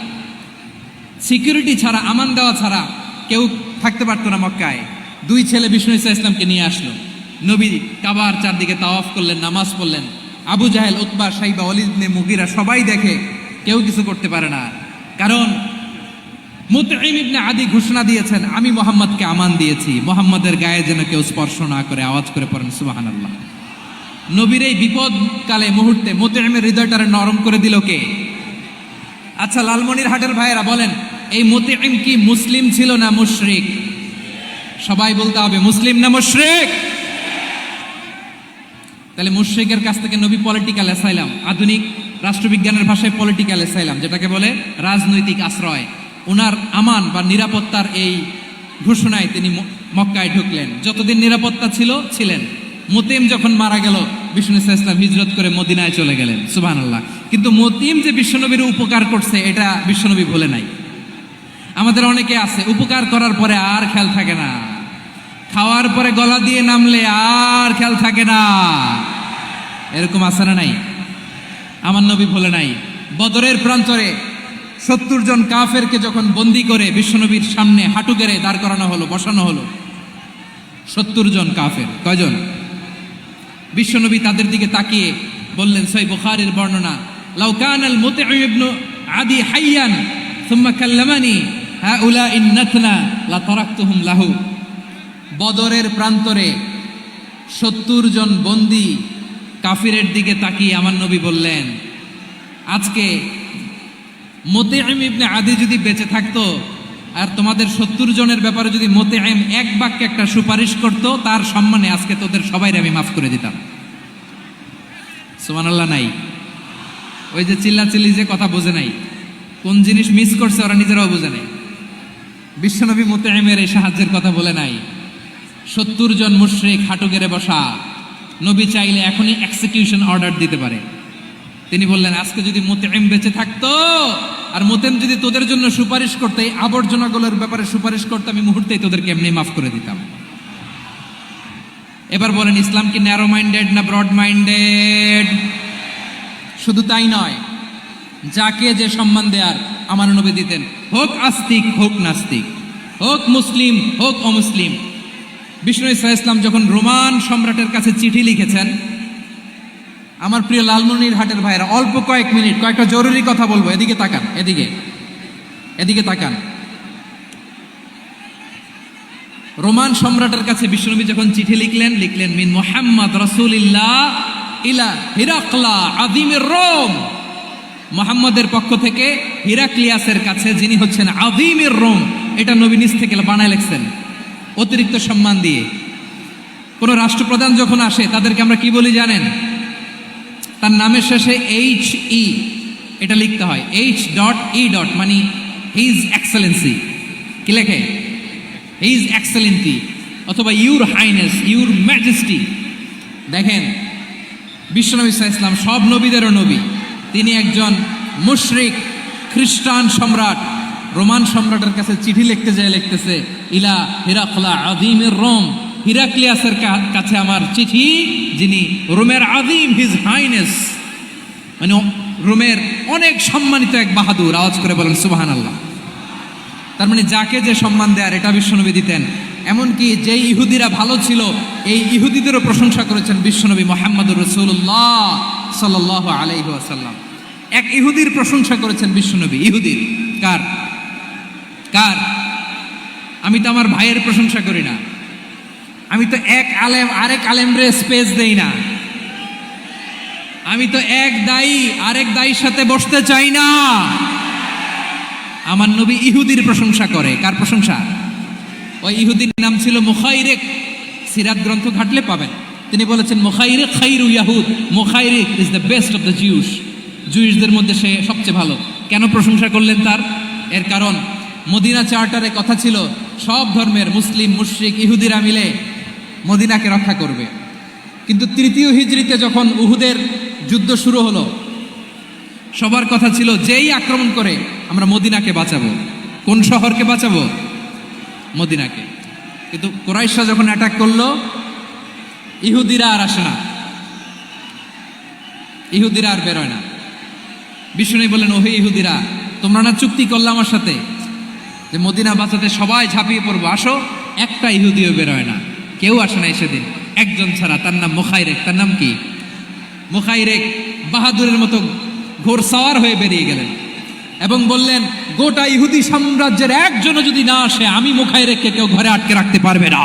সিকিউরিটি ছাড়া, আমান দেওয়া ছাড়া কেউ থাকতে পারতো না মক্কায়। দুই ছেলে বিষ্ণু ইসা ইসলামকে নিয়ে আসলো। নবী কাবার চারদিকে তাওয়াফ করলেন, নামাজ পড়লেন। আবু জাহেল, উতবা, শাইবা, ওয়ালিদ ইবনে মুগীরা সবাই দেখে, কেউ কিছু করতে পারে না। কারণ মুতঈম ইবনে আদি ঘোষণা দিয়েছেন আমি মুহাম্মদকে আমান দিয়েছি, মুহাম্মদের গায়ে যেন কেউ স্পর্শ না করে। আওয়াজ করে পড়েন সুবহানাল্লাহ। নবীর এই বিপদকালে মুহূর্তে মুতঈমের হৃদয়টারে নরম করে দিল কে? আচ্ছা, লালমনিরহাটের ভাইয়েরা বলেন, এই মুতঈম কি মুসলিম ছিল না মুশরিক? সবাই বলতে হবে মুসলিম না মুশরিক? তাহলে মুশরিকের কাছ থেকে নবী পলিটিক্যাল অ্যাসাইলাম, আধুনিক রাষ্ট্রবিজ্ঞানের ভাষায় পলিটিক্যাল অ্যাসাইলাম, যেটাকে বলে রাজনৈতিক আশ্রয়, ওনার আমান বা নিরাপত্তার এই ঘোষণায় তিনি মক্কায় ঢুকলেন। যতদিন নিরাপত্তা ছিল ছিলেন। মুতঈম যখন মারা গেল, বিষ্ণু ইসা ইসলাম হিজরত করে মদিনায় চলে গেলেন। সুবহানাল্লাহ। কিন্তু মুতঈম যে বিশ্বনবীর উপকার করছে এটা বিশ্বনবী ভুলে নাই। আমাদের অনেকে আছে উপকার করার পরে আর খেয়াল থাকে না, খাওয়ার পরে গলা দিয়ে নামলে আর খেয়াল থাকে না। এরকম আছে না নাই? আমার নবী ভুলে নাই। বদরের প্রান্তরে 70 জন কাফেরকে যখন বন্দী করে বিশ্বনবীর সামনে হাঁটু গেড়ে দাঁড় করানো হলো, বসানো হলো, 70 জন কাফের। কয়জন? বিশ্বনবী তাদের দিকে তাকিয়ে বললেন, সহিহ বুখারীর বর্ণনা, লাউ কানাল মুতঈম ইবনে আদি হাইয়ান সুম্মা কাল্লামানি হাউলাঈ নাতনা লা তারাকতুহুম লাহু। বদরের প্রান্তরে 70 জন বন্দী কাফিরের দিকে তাকিয়ে আমার নবী বললেন, আজকে মুতঈম ইবনে আদি যদি বেঁচে থাকতো আর তোমাদের 70 জনের ব্যাপারে যদি মুতঈম এক বাক্যে একটা সুপারিশ করত, তার সম্মানে আজকে তোদের সবাইকে আমি মাফ করে দিতাম। সুবহানাল্লাহ নাই? ওই যে চিল্লাচিল্লি যে কথা বোঝে নাই, কোন জিনিস মিস করছে ওরা নিজেরাও বোঝে নাই। বিশ্বনবী মুতঈমের এই সাহায্যের কথা বলে নাই। 70 জন মুশরিক হাঁটু গেড়ে বসা, নবী চাইলে এখনই এক্সিকিউশন অর্ডার দিতে পারে। তিনি বললেন, আজকে যদি মুতঈম বেঁচে থাকতো আর মুতঈম যদি তোদের জন্য সুপারিশ করতে, এই আবর্জনাগুলোর ব্যাপারে সুপারিশ করতে, আমি মুহূর্তেই তোদেরকে এমনি মাফ করে দিতাম। এবার বলেন, ইসলাম কি ন্যারো মাইন্ডেড না ব্রড মাইন্ডেড? শুধু তাই নয়, যাকে যে সম্মান দেয়ার আমার নবী দিতেন, হোক আস্তিক হোক নাস্তিক, হোক মুসলিম হোক অমুসলিম। বিষ্ণু ইসা ইসলাম যখন রোমান সম্রাটের কাছে চিঠি লিখেছেন, আমার প্রিয় লালমনিরহাটের ভাইরা, অল্প কয়েক মিনিট কয়েকটা জরুরি কথা বলবো। এদিকে তাকান, এদিকে তাকান। রোমান সম্রাটের কাছে বিশ্বনবী যখন চিঠি লিখলেন মিন মুহাম্মদ রাসূলিল্লাহ ইলা হিরাকলা আযীমির রোম। মুহাম্মদের পক্ষ থেকে হিরাক্লিয়াসের কাছে, যিনি হচ্ছেন আযীমের রোম, এটা নবী নিজ থেকে বানায় লেখছেন অতিরিক্ত সম্মান দিয়ে। কোন রাষ্ট্রপ্রধান যখন আসে তাদেরকে আমরা কি বলি জানেন? তার নামের শেষে HE এটা লিখতে হয়, H.E. মানে হিজ এক্সেলেন্সি। কি লেখে? হিজ এক্সেলেন্সি অথবা ইউর হাইনেস, ইউর ম্যাজেস্টি। দেখেন, বিশ্বনবী সাল্লাল্লাহু আলাইহি ওয়াসাল্লাম সব নবীদেরও নবী। তিনি একজন মুশরিক খ্রিস্টান সম্রাট, রোমান সম্রাটের কাছে চিঠি লিখতে যায়, লিখতেছে ইলা হিরাকলা আযীমের রোম, হিরাক্লিয়াসের কাছে আমার চিঠি, যিনি রোমের আযীম, হিজ হাইনেস, মানে রোমের অনেক সম্মানিত এক বাহাদুর। আওয়াজ করে বলেন সুবহানাল্লাহ। তার মানে যাকে যে সম্মান দেয়ার এটা বিশ্বনবী দিতেন। এমনকি যে ইহুদিরা ভালো ছিল, এই ইহুদিদেরও প্রশংসা করেছেন বিশ্বনবী মুহাম্মদুর রাসূলুল্লাহ সাল্লাল্লাহু আলাইহি ওয়াসাল্লাম। এক ইহুদির প্রশংসা করেছেন বিশ্বনবী। ইহুদির কার? কার? আমি তো আমার ভাইয়ের প্রশংসা করি না, আমি তো এক আলেম আরেক আলেমরে স্পেস দেই না, আমি তো এক দায়ী আরেক দায়ীর সাথে বসতে চাই না। আমার নবী ইহুদির প্রশংসা করে। কার প্রশংসা? ওই ইহুদির নাম ছিল মুখাইরিক। সিরাত গ্রন্থ ঘাটলে পাবেন। তিনি বলেছেন মুখাইরিক খাইরু ইয়াহুদ, Mukhairiq is the best of the Jews. জুইশদের মধ্যে সে সবচেয়ে ভালো। কেন প্রশংসা করলেন তার? এর কারণ মদিনা চার্টারে কথা ছিল সব ধর্মের মুসলিম, মুশরিক, ইহুদিরা মিলে মদিনাকে রক্ষা করবে। কিন্তু তৃতীয় হিজরিতে যখন উহুদের যুদ্ধ শুরু হলো, সবার কথা ছিল যেই আক্রমণ করে আমরা মদিনাকে বাঁচাবো। কোন শহরকে বাঁচাবো? মদিনাকে। কিন্তু কুরাইশরা যখন অ্যাটাক করলো, ইহুদিরা আর আসে না, ইহুদিরা আর বেরোয় না। বিষ্ণু বললেন, ওহে ইহুদিরা, তোমরা না চুক্তি করলে আমার সাথে যে মদিনা বাঁচাতে সবাই ঝাঁপিয়ে পড়বো, আসো। একটা ইহুদিও বেরোয় না, কেউ আসে না সেদিন, একজন ছাড়া। তার নাম মুখাইরেক। তার নাম কি? মুখাইরেক বাহাদুরের মতো ঘোড়সাওয়ার হয়ে বেরিয়ে গেলেন এবং বললেন, গোটা ইহুদি সাম্রাজ্যের একজনও যদি না আসে, আমি মুখাইরেককে কেউ ঘরে আটকে রাখতে পারবে না।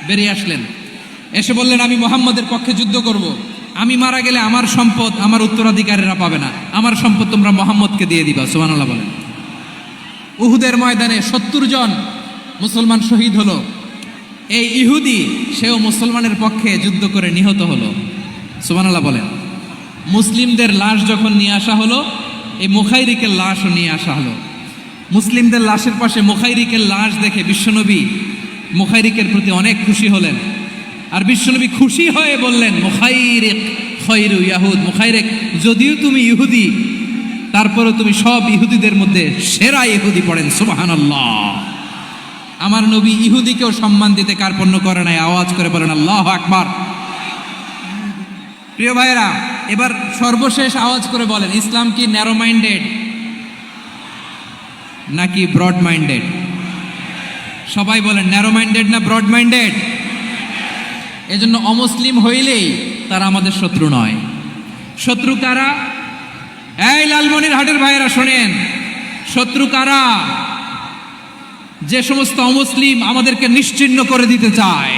বেরিয়ে আসলেন, এসে বললেন, আমি মুহাম্মদের পক্ষে যুদ্ধ করব। আমি মারা গেলে আমার সম্পদ আমার উত্তরাধিকারীরা পাবে না, আমার সম্পদ তোমরা মুহাম্মদকে দিয়ে দিবা। সুবহানাল্লাহ বলেন। উহুদের ময়দানে 70 জন মুসলমান শহীদ হলো। এই ইহুদি, সেও মুসলমানের পক্ষে যুদ্ধ করে নিহত হলো। সুবহানাল্লাহ বলেন। মুসলিমদের লাশ যখন নিয়ে আসা হলো, এই মুখাইরিকের লাশও নিয়ে আসা হলো। মুসলিমদের লাশের পাশে মুখাইরিকের লাশ দেখে বিশ্বনবী মুখাইরিকের প্রতি অনেক খুশি হলেন। আর বিশ্বনবী খুশি হয়ে বললেন, মুখাইরিক খায়রু ইয়াহুদ, মুখাইরিক যদিও তুমি ইহুদি, তারপরে তুমি সব ইহুদিদের মধ্যে সেরা ইহুদি। পড়েন সুবহানাল্লাহ। আমার নবী ইহুদিকেও সম্মান দিতে কার্পণ্য করে নাই। আওয়াজ করে বলেন আল্লাহু আকবার। প্রিয় ভাইরা, এবার সর্বশেষ আওয়াজ করে বলেন, ইসলাম কি ন্যারো মাইন্ডেড নাকি ব্রড মাইন্ডেড? সবাই বলেন, ন্যারো মাইন্ডেড না ব্রড মাইন্ডেড? এজন্য অমুসলিম হইলেই তারা আমাদের শত্রু নয়। শত্রু কারা? এই লালমনিরহাটের ভাইয়েরা শোনেন, শত্রু কারা? যে সমস্ত অমুসলিম আমাদেরকে নিশ্চিহ্ন করে দিতে চায়,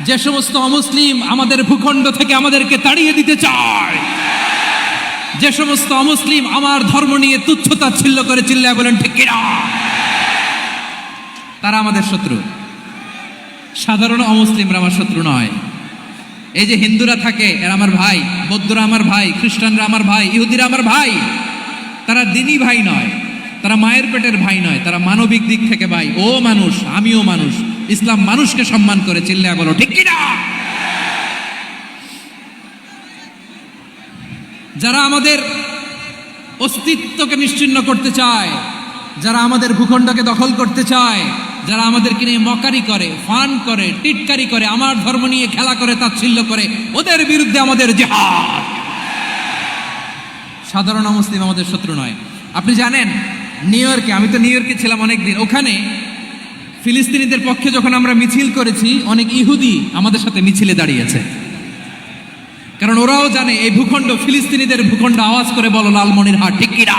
যে সমস্ত অমুসলিম আমাদের ভূখণ্ড থেকে আমাদেরকে তাড়িয়ে দিতে চায়, যে সমস্ত অমুসলিম আমার ধর্ম নিয়ে তুচ্ছতাচ্ছিল্য করে চিল্লায় বলেন ঠিক কিনা, তারা আমাদের শত্রু। সাধারণ অমুসলিমরা আমার শত্রু নয়। এই যে হিন্দুরা থাকে, এরা আমার ভাই, বৌদ্ধরা আমার ভাই, খ্রিস্টানরা আমার ভাই, ইহুদিরা আমার ভাই। তারা দিনই ভাই নয়, তারা মায়ের পেটের ভাই নয়, তারা মানবিক দিক থেকে ভাই। ও মানুষ, আমিও মানুষ। ইসলাম মানুষকে সম্মান করে, চিল্লায় বলো ঠিক কিনা। যারা আমাদের অস্তিত্বকে নিশ্চিহ্ন করতে চায়, যারা আমাদের ভূখণ্ডকে দখল করতে চায়, যারা আমাদেরকে নিয়ে মকারি করে, ফান করে, টিটকারি করে, আমার ধর্ম নিয়ে খেলা করে, তাচ্ছিল্য করে, ওদের বিরুদ্ধে আমাদের জিহাদ। সাধারণ মুসলিম আমাদের শত্রু নয়। আপনি জানেন, নিউ ইয়র্কে, আমি তো নিউ ইয়র্কে ছিলাম অনেকদিন, ওখানে ফিলিস্তিনিদের পক্ষে যখন আমরা মিছিল করেছি, অনেক ইহুদি আমাদের সাথে মিছিলে দাঁড়িয়েছে। কারণ ওরাও জানে এই ভূখণ্ড ফিলিস্তিনিদের ভূখণ্ড। আওয়াজ করে বলো লালমনিরহাট ঠিক কিনা।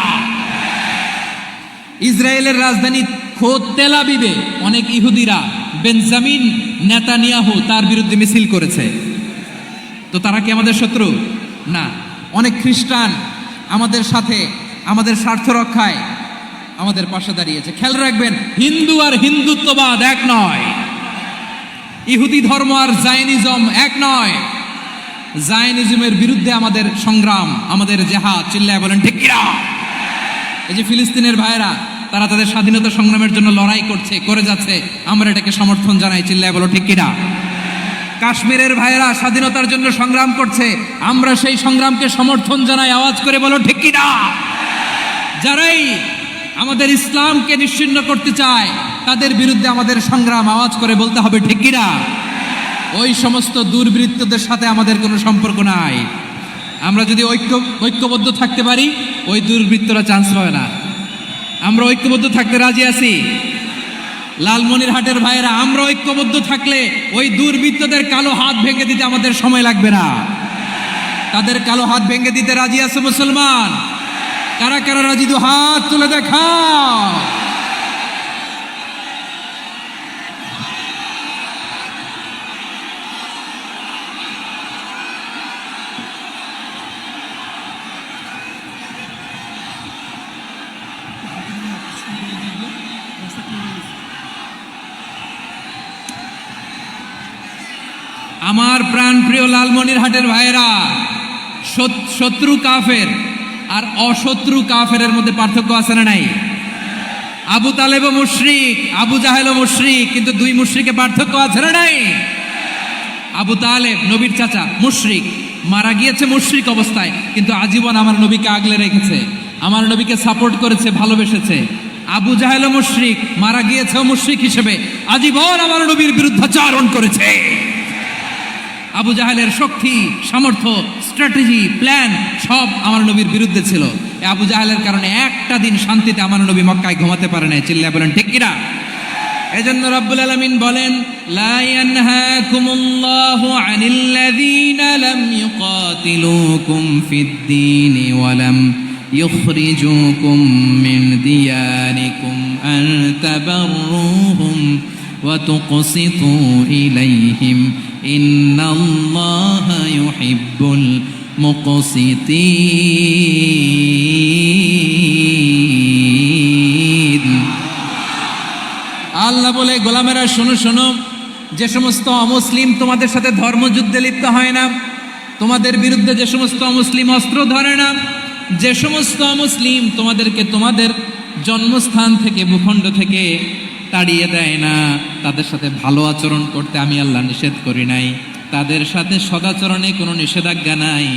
ইসরায়েলের রাজধানী খোদ তেল আবিবে অনেক ইহুদিরা বেঞ্জামিন নেতানিয়াহু তার বিরুদ্ধে মিছিল করেছে। তো তারা কি আমাদের শত্রু? না। অনেক খ্রিস্টান আমাদের সাথে আমাদের স্বার্থ রক্ষায় আমাদের পাশে দাঁড়িয়েছে। খেয়াল রাখবেন, হিন্দু আর হিন্দুত্ববাদ এক নয়, ইহুদি ধর্ম আর জায়নিজম এক নয়। জায়নিজমের বিরুদ্ধে আমাদের সংগ্রাম, আমাদের জেহাদ, চিল্লায় বলেন ঠিক কিনা? এই যে ফিলিস্তিনের ভাইরা, তারা তাদের স্বাধীনতা সংগ্রামের জন্য লড়াই করছে, করে যাচ্ছে, আমরা এটাকে সমর্থন জানাই, চিল্লায় বলো ঠিক কিনা? কাশ্মীরের ভাইরা স্বাধীনতার জন্য সংগ্রাম করছে, আমরা সেই সংগ্রামকে সমর্থন জানাই, আওয়াজ করে বলো ঠিক কিনা? যারাই আমাদের ইসলামকে নিশ্চিহ্ন করতে চায় তাদের বিরুদ্ধে আমাদের সংগ্রাম, আওয়াজ করে বলতে হবে ঠিক কিনা? ওই সমস্ত দুর্বৃত্তদের সাথে আমাদের কোনো সম্পর্ক নাই। আমরা যদি ঐক্যবদ্ধ থাকতে পারি, ওই দুর্বৃত্তরা চান্স পাবে না। আমরা ঐক্যবদ্ধ থাকতে রাজি আছি। লালমনিরহাটের ভাইয়েরা, আমরা ঐক্যবদ্ধ থাকলে ওই দুর্বৃত্তদের কালো হাত ভেঙে দিতে আমাদের সময় লাগবে না। তাদের কালো হাত ভেঙে দিতে রাজি আছে মুসলমান? কারা কারা রাজি? দু হাত তুলে দেখাও। আমার প্রাণ প্রিয় লালমনিরহাটের ভাইয়েরা, শত্রু কাফের আর অশত্রু কাফেরের মধ্যে পার্থক্য আছে না নাই? আবু তালেবও মুশরিক, আবু জাহেলও মুশরিক, কিন্তু দুই মুশরিকে পার্থক্য আছে না নাই? আবু তালেব নবীর চাচা, মুশরিক, মারা গিয়েছে মুশরিক অবস্থায়, কিন্তু আজীবন আমার নবীকে আগলে রেখেছে, আমার নবীকে সাপোর্ট করেছে, ভালোবেসেছে। আবু জাহেলও মুশরিক, মারা গিয়েছেও মুশরিক হিসেবে, আজীবন আমার নবীর বিরুদ্ধাচরণ করেছে। আবু জাহেলের শক্তি, সামর্থ্য, স্ট্র্যাটেজি, প্ল্যান সব আমার নবীর বিরুদ্ধে ছিল। আবু জাহেলের কারণে একটা দিন শান্তিতে আমার নবী মক্কায় ঘুমাতে পারে নাই, চিল্লায় বলেন ঠিক কিনা? এজন্য রব্বুল আলামিন বলেন, লা ইয়ানহাকুমুল্লাহু আনিল্লাযীনা লাম ইউকাতিলুকুম ফিদ-দীনি ওয়া লাম ইখরিজুকুম মিন দিয়ারিকুম আন তাবাররুহুম ওয়া তুকসিতু ইলাইহিম ইন্নাল্লাহা ইউহিব্বুল মুকসিতিন। আল্লাহ বলে, গোলামেরা শোনো শোনো, যে সমস্ত অমুসলিম তোমাদের সাথে ধর্মযুদ্ধে লিপ্ত হয় না, তোমাদের বিরুদ্ধে যে সমস্ত অমুসলিম অস্ত্র ধরে না, যে সমস্ত অমুসলিম তোমাদেরকে তোমাদের জন্মস্থান থেকে, ভূখণ্ড থেকে তাড়িয়ে দেয় না, তাদের সাথে ভালো আচরণ করতে আমি আল্লাহ নিষেধ করি নাই। তাদের সাথে সদাচরণে কোনো নিষেধাজ্ঞা নাই,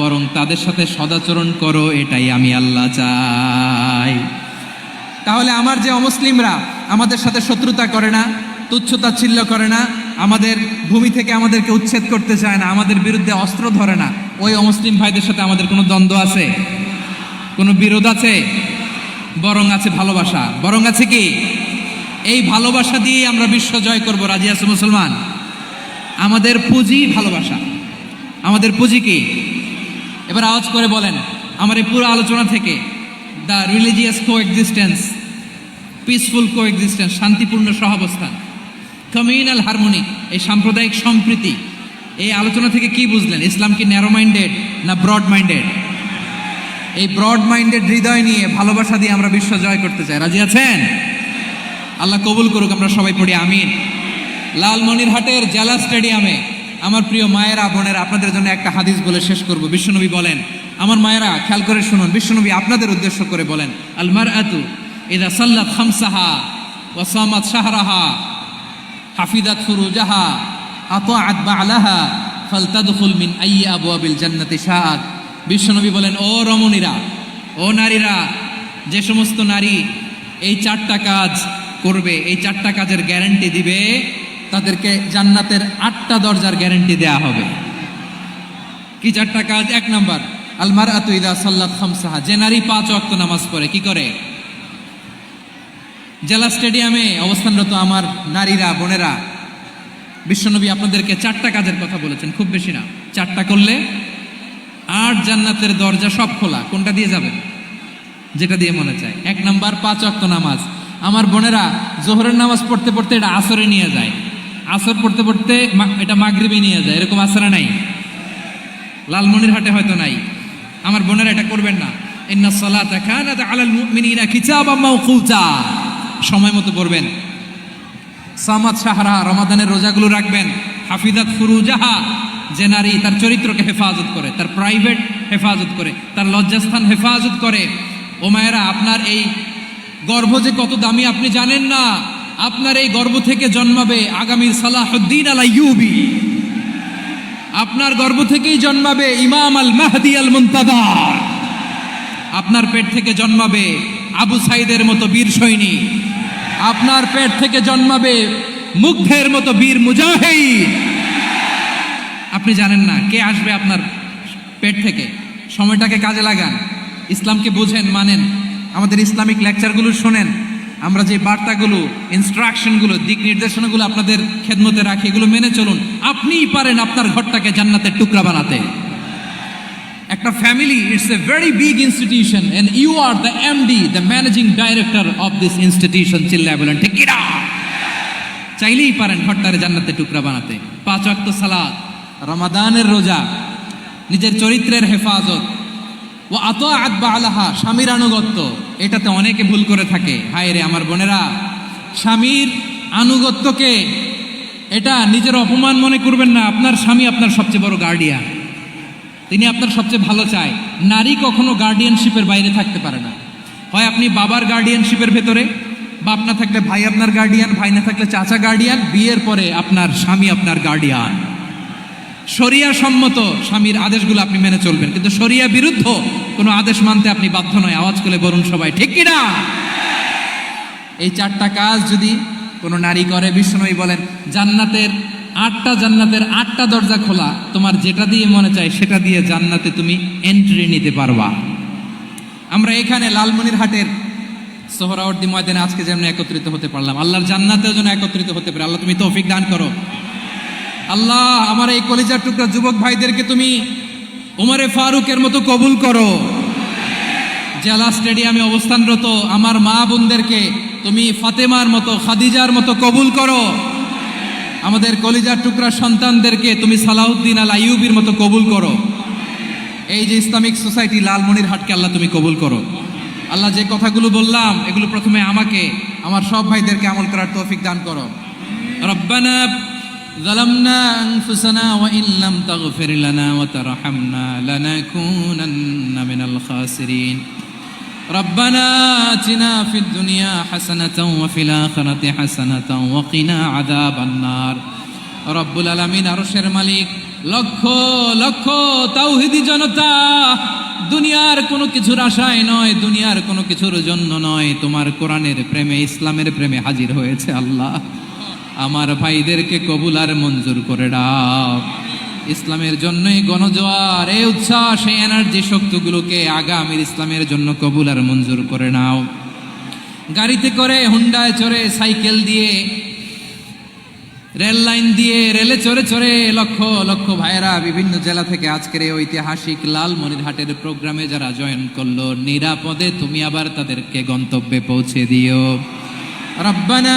বরং তাদের সাথে সদাচরণ করো, এটাই আমি আল্লাহ চাই। তাহলে আমার যে অমুসলিমরা আমাদের সাথে শত্রুতা করে না, তুচ্ছতাচ্ছিল্য করে না, আমাদের ভূমি থেকে আমাদেরকে উচ্ছেদ করতে চায় না, আমাদের বিরুদ্ধে অস্ত্র ধরে না, ওই অমুসলিম ভাইদের সাথে আমাদের কোনো দ্বন্দ্ব আছে? কোনো বিরোধ আছে? বরং আছে ভালোবাসা। বরং আছে কি? এই ভালোবাসা দিয়ে আমরা বিশ্ব জয় করব। রাজি আছে মুসলমান? আমাদের পুঁজি ভালোবাসা। আমাদের পুঁজি কি? এবার আওয়াজ করে বলেন, আমার এই পুরো আলোচনা থেকে the religious coexistence, peaceful coexistence, শান্তিপূর্ণ সহাবস্থান, কমিউনাল হারমোনি, এই সাম্প্রদায়িক সম্প্রীতি, এই আলোচনা থেকে কি বুঝলেন? ইসলাম কি ন্যারো মাইন্ডেড না ব্রড মাইন্ডেড? এই ব্রড মাইন্ডেড হৃদয় নিয়ে, ভালোবাসা দিয়ে আমরা বিশ্ব জয় করতে চাই। রাজি আছেন? আল্লাহ কবুল করুক, আমরা সবাই পড়ি আমিন। লালমনিরহাটের জেলা স্টেডিয়ামে আমার প্রিয় মায়েরা, বোনেরা, আপনাদের জন্য একটা হাদিস বলে শেষ করব। বিশ্বনবী বলেন, আমার মায়েরা খেয়াল করে শুনুন, বিশ্বনবী আপনাদের উদ্দেশ্য করে বলেন, আল মারআতু ইযা সাল্লাত খামসাহা ওয়া সামাত শাহরাহা হাফিজাত ফুরুজাহা আতাআত বা'লাহা ফালতাদখুল মিন আইয়ি আবওয়াবিল জান্নাতি শাআত। বিশ্বনবী বলেন, ও রমণীরা, ও নারীরা, যে সমস্ত নারী এই চারটা কাজ করবে, এই চারটা কাজের গ্যারান্টি দিবে, তাদেরকে জান্নাতের 8টা দরজার গ্যারান্টি দেয়া হবে। কি চারটা কাজ? 1 নাম্বার, আল মারআতু ইযা সাল্লাত খামসাহা, যে নারী 5 ওয়াক্ত নামাজ পড়ে। কি করে? জেলা স্টেডিয়ামে অবস্থানরত আমার নারীরা, বোনেরা, বিশ্বনবী আপনাদেরকে 4টা কাজের কথা বলেছেন, খুব বেশি না। 4টা করলে 8 জান্নাতের দরজা সব খোলা। কোনটা দিয়ে যাবেন? যেটা দিয়ে মনে চায়। 1 নাম্বার 5 ওয়াক্ত নামাজ। আমার বোনেরা জোহরের নামাজ পড়তে পড়তে এটা আসরে নিয়ে যায়, আসর পড়তে পড়তে এটা মাগরিবে নিয়ে যায়, এরকম আসরে নাই? লালমনিরহাটে হয়তো নাই। আমার বোনেরা এটা করবেন না। ইন্নাস সালাতা কানাত আলাল মুমিনিনা কিতাবাম মাওকুতা, সময় মতো পড়বেন। সামাত শাহরা, রমাদানের রোজাগুলো রাখবেন। হাফিজাত ফুরুজাহা, যে নারী তার চরিত্রকে হেফাজত করে, তার প্রাইভেট হেফাজত করে, তার লজ্জাস্থান হেফাজত করে। ও মায়েরা, আপনার এই গর্ভ যে কত দামি আপনি জানেন না। আপনার এই গর্ভ থেকে জন্মাবে আগামীর সালাহুদ্দিন আল আইয়ুবী। আপনার গর্ভ থেকেই জন্মাবে ইমাম আল মাহদি আল মুনতাজার। আপনার পেট থেকে জন্মাবে আবু সাইদের মতো বীর সৈনিক। আপনার পেট থেকে জন্মাবে মুগ্ধের মতো বীর মুজাহিদ। আপনি জানেন না কে আসবে আপনার পেট থেকে। সময়টাকে কাজে লাগান, ইসলামকে বুঝেন, মানেন, আমাদের ইসলামিক লেকচারগুলো শোনেন। আমরা যে বার্তাগুলো, ইনস্ট্রাকশনগুলো, দিক নির্দেশনাগুলো আপনাদের খেদমতে রাখি, এগুলো মেনে চলুন। আপনিই পারেন আপনার ঘরটাকে জান্নাতের টুকরা বানাতে। একটা family, it's a very big institution and you are the MD, the managing director of this institution. চিল্লায় বলেন ঠিক কিনা? চাইলেই পারেন ঘরটারে জান্নাতের টুকরা বানাতে। 5 ওয়াক্ত সালাত, রমাদানের রোজা, নিজের চরিত্রের হেফাজত, ও আতাআত বালাহা, স্বামীর আনুগত্য। এটাতে অনেকে ভুল করে থাকে। হায় রে আমার বোনেরা, স্বামীর আনুগত্যকে এটা নিজের অপমান মনে করবেন না। আপনার স্বামী আপনার সবচেয়ে বড় গার্ডিয়ান, তিনি আপনার সবচেয়ে ভালো চায়। নারী কখনো গার্ডিয়ানশিপের বাইরে থাকতে পারে না। হয় আপনি বাবার গার্ডিয়ানশিপের ভেতরে, বাপ না থাকলে ভাই আপনার গার্ডিয়ান, ভাই না থাকলে চাচা গার্ডিয়ান, বিয়ের পরে আপনার স্বামী আপনার গার্ডিয়ান। শরিয়া সম্মত স্বামীর আদেশগুলো আপনি মেনে চলবেন, কিন্তু শরিয়া বিরুদ্ধ কোনো আদেশ মানতে আপনি বাধ্য নয়। আওয়াজ করে বলুন সবাই ঠিক কিনা? এই 4টা কাজ যদি কোনো নারী করে, বিষ্ণুই বলেন জান্নাতের 8টা দরজা খোলা, তোমার যেটা দিয়ে মনে চায় সেটা দিয়ে জান্নাতে তুমি এন্ট্রি নিতে পারবা। আমরা এখানে লালমনিরহাটের সোহরাওয়ার্দী ময়দানে আজকে যেমন একত্রিত হতে পারলাম, আল্লাহর জান্নাতেও যেন একত্রিত হতে পারে। আল্লাহ তুমি তৌফিক দান করো। আল্লাহ আমার এই কলিজার টুকরা যুবক ভাইদেরকে তুমি উমরে ফারুকের মতো কবুল করো। জেলা স্টেডিয়ামে অবস্থানরত আমার মা বোনদেরকে তুমি ফাতেমার মতো, খাদিজার মতো কবুল করো। আমাদের কলিজার টুকরা সন্তানদেরকে তুমি সালাউদ্দিন আল আইয়ুবীর মতো কবুল করো। এই যে ইসলামিক সোসাইটি লালমনিরহাটকে আল্লাহ তুমি কবুল করো। আল্লাহ যে কথাগুলো বললাম এগুলো প্রথমে আমাকে, আমার সব ভাইদেরকে আমল করার তৌফিক দান করো। রব্বানা ظلمنا أنفسنا وإن لم تغفر لنا وترحمنا لنكونن من الخاسرين ربنا آتنا في الدنيا حسنة وفي الآخرة حسنة وقنا عذاب النار رب العالمين আরশের মালিক, লক্ষ লক্ষ তাওহীদি জনতা দুনিয়ার কোনো কিছুর আশায় নয়, দুনিয়ার কোনো কিছুর জন্য নয়, তোমার কোরআনের প্রেমে, ইসলামের প্রেমে হাজির হয়েছে। আল্লাহ আমার ভাইদেরকে কবুল আর মঞ্জুর করে দাও। ইসলামের জন্যই গণজোয়ার, এই উচ্ছ্বাস, এই এনার্জি শক্তিগুলোকে আগামীর ইসলামের জন্য কবুল আর মঞ্জুর করে নাও। গাড়িতে করে, হুন্ডায় চড়ে, সাইকেল দিয়ে, রেল লাইন দিয়ে, রেলে চড়ে চড়ে লক্ষ লক্ষ ভাইয়েরা বিভিন্ন জেলা থেকে আজকের এই ঐতিহাসিক লালমনিরহাটের প্রোগ্রামে যারা জয়েন করলো, নিরাপদে তুমি আবার তাদেরকে গন্তব্যে পৌঁছে দিও। রব্বানা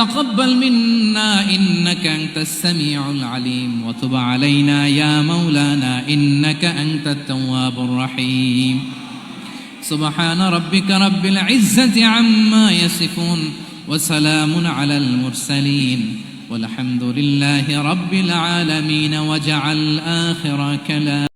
تقبل منا إنك أنت السميع العليم وتب علينا يا مولانا إنك أنت التواب الرحيم سبحان ربك رب العزة عما يصفون وسلام على المرسلين والحمد لله رب العالمين وجعل آخر كلام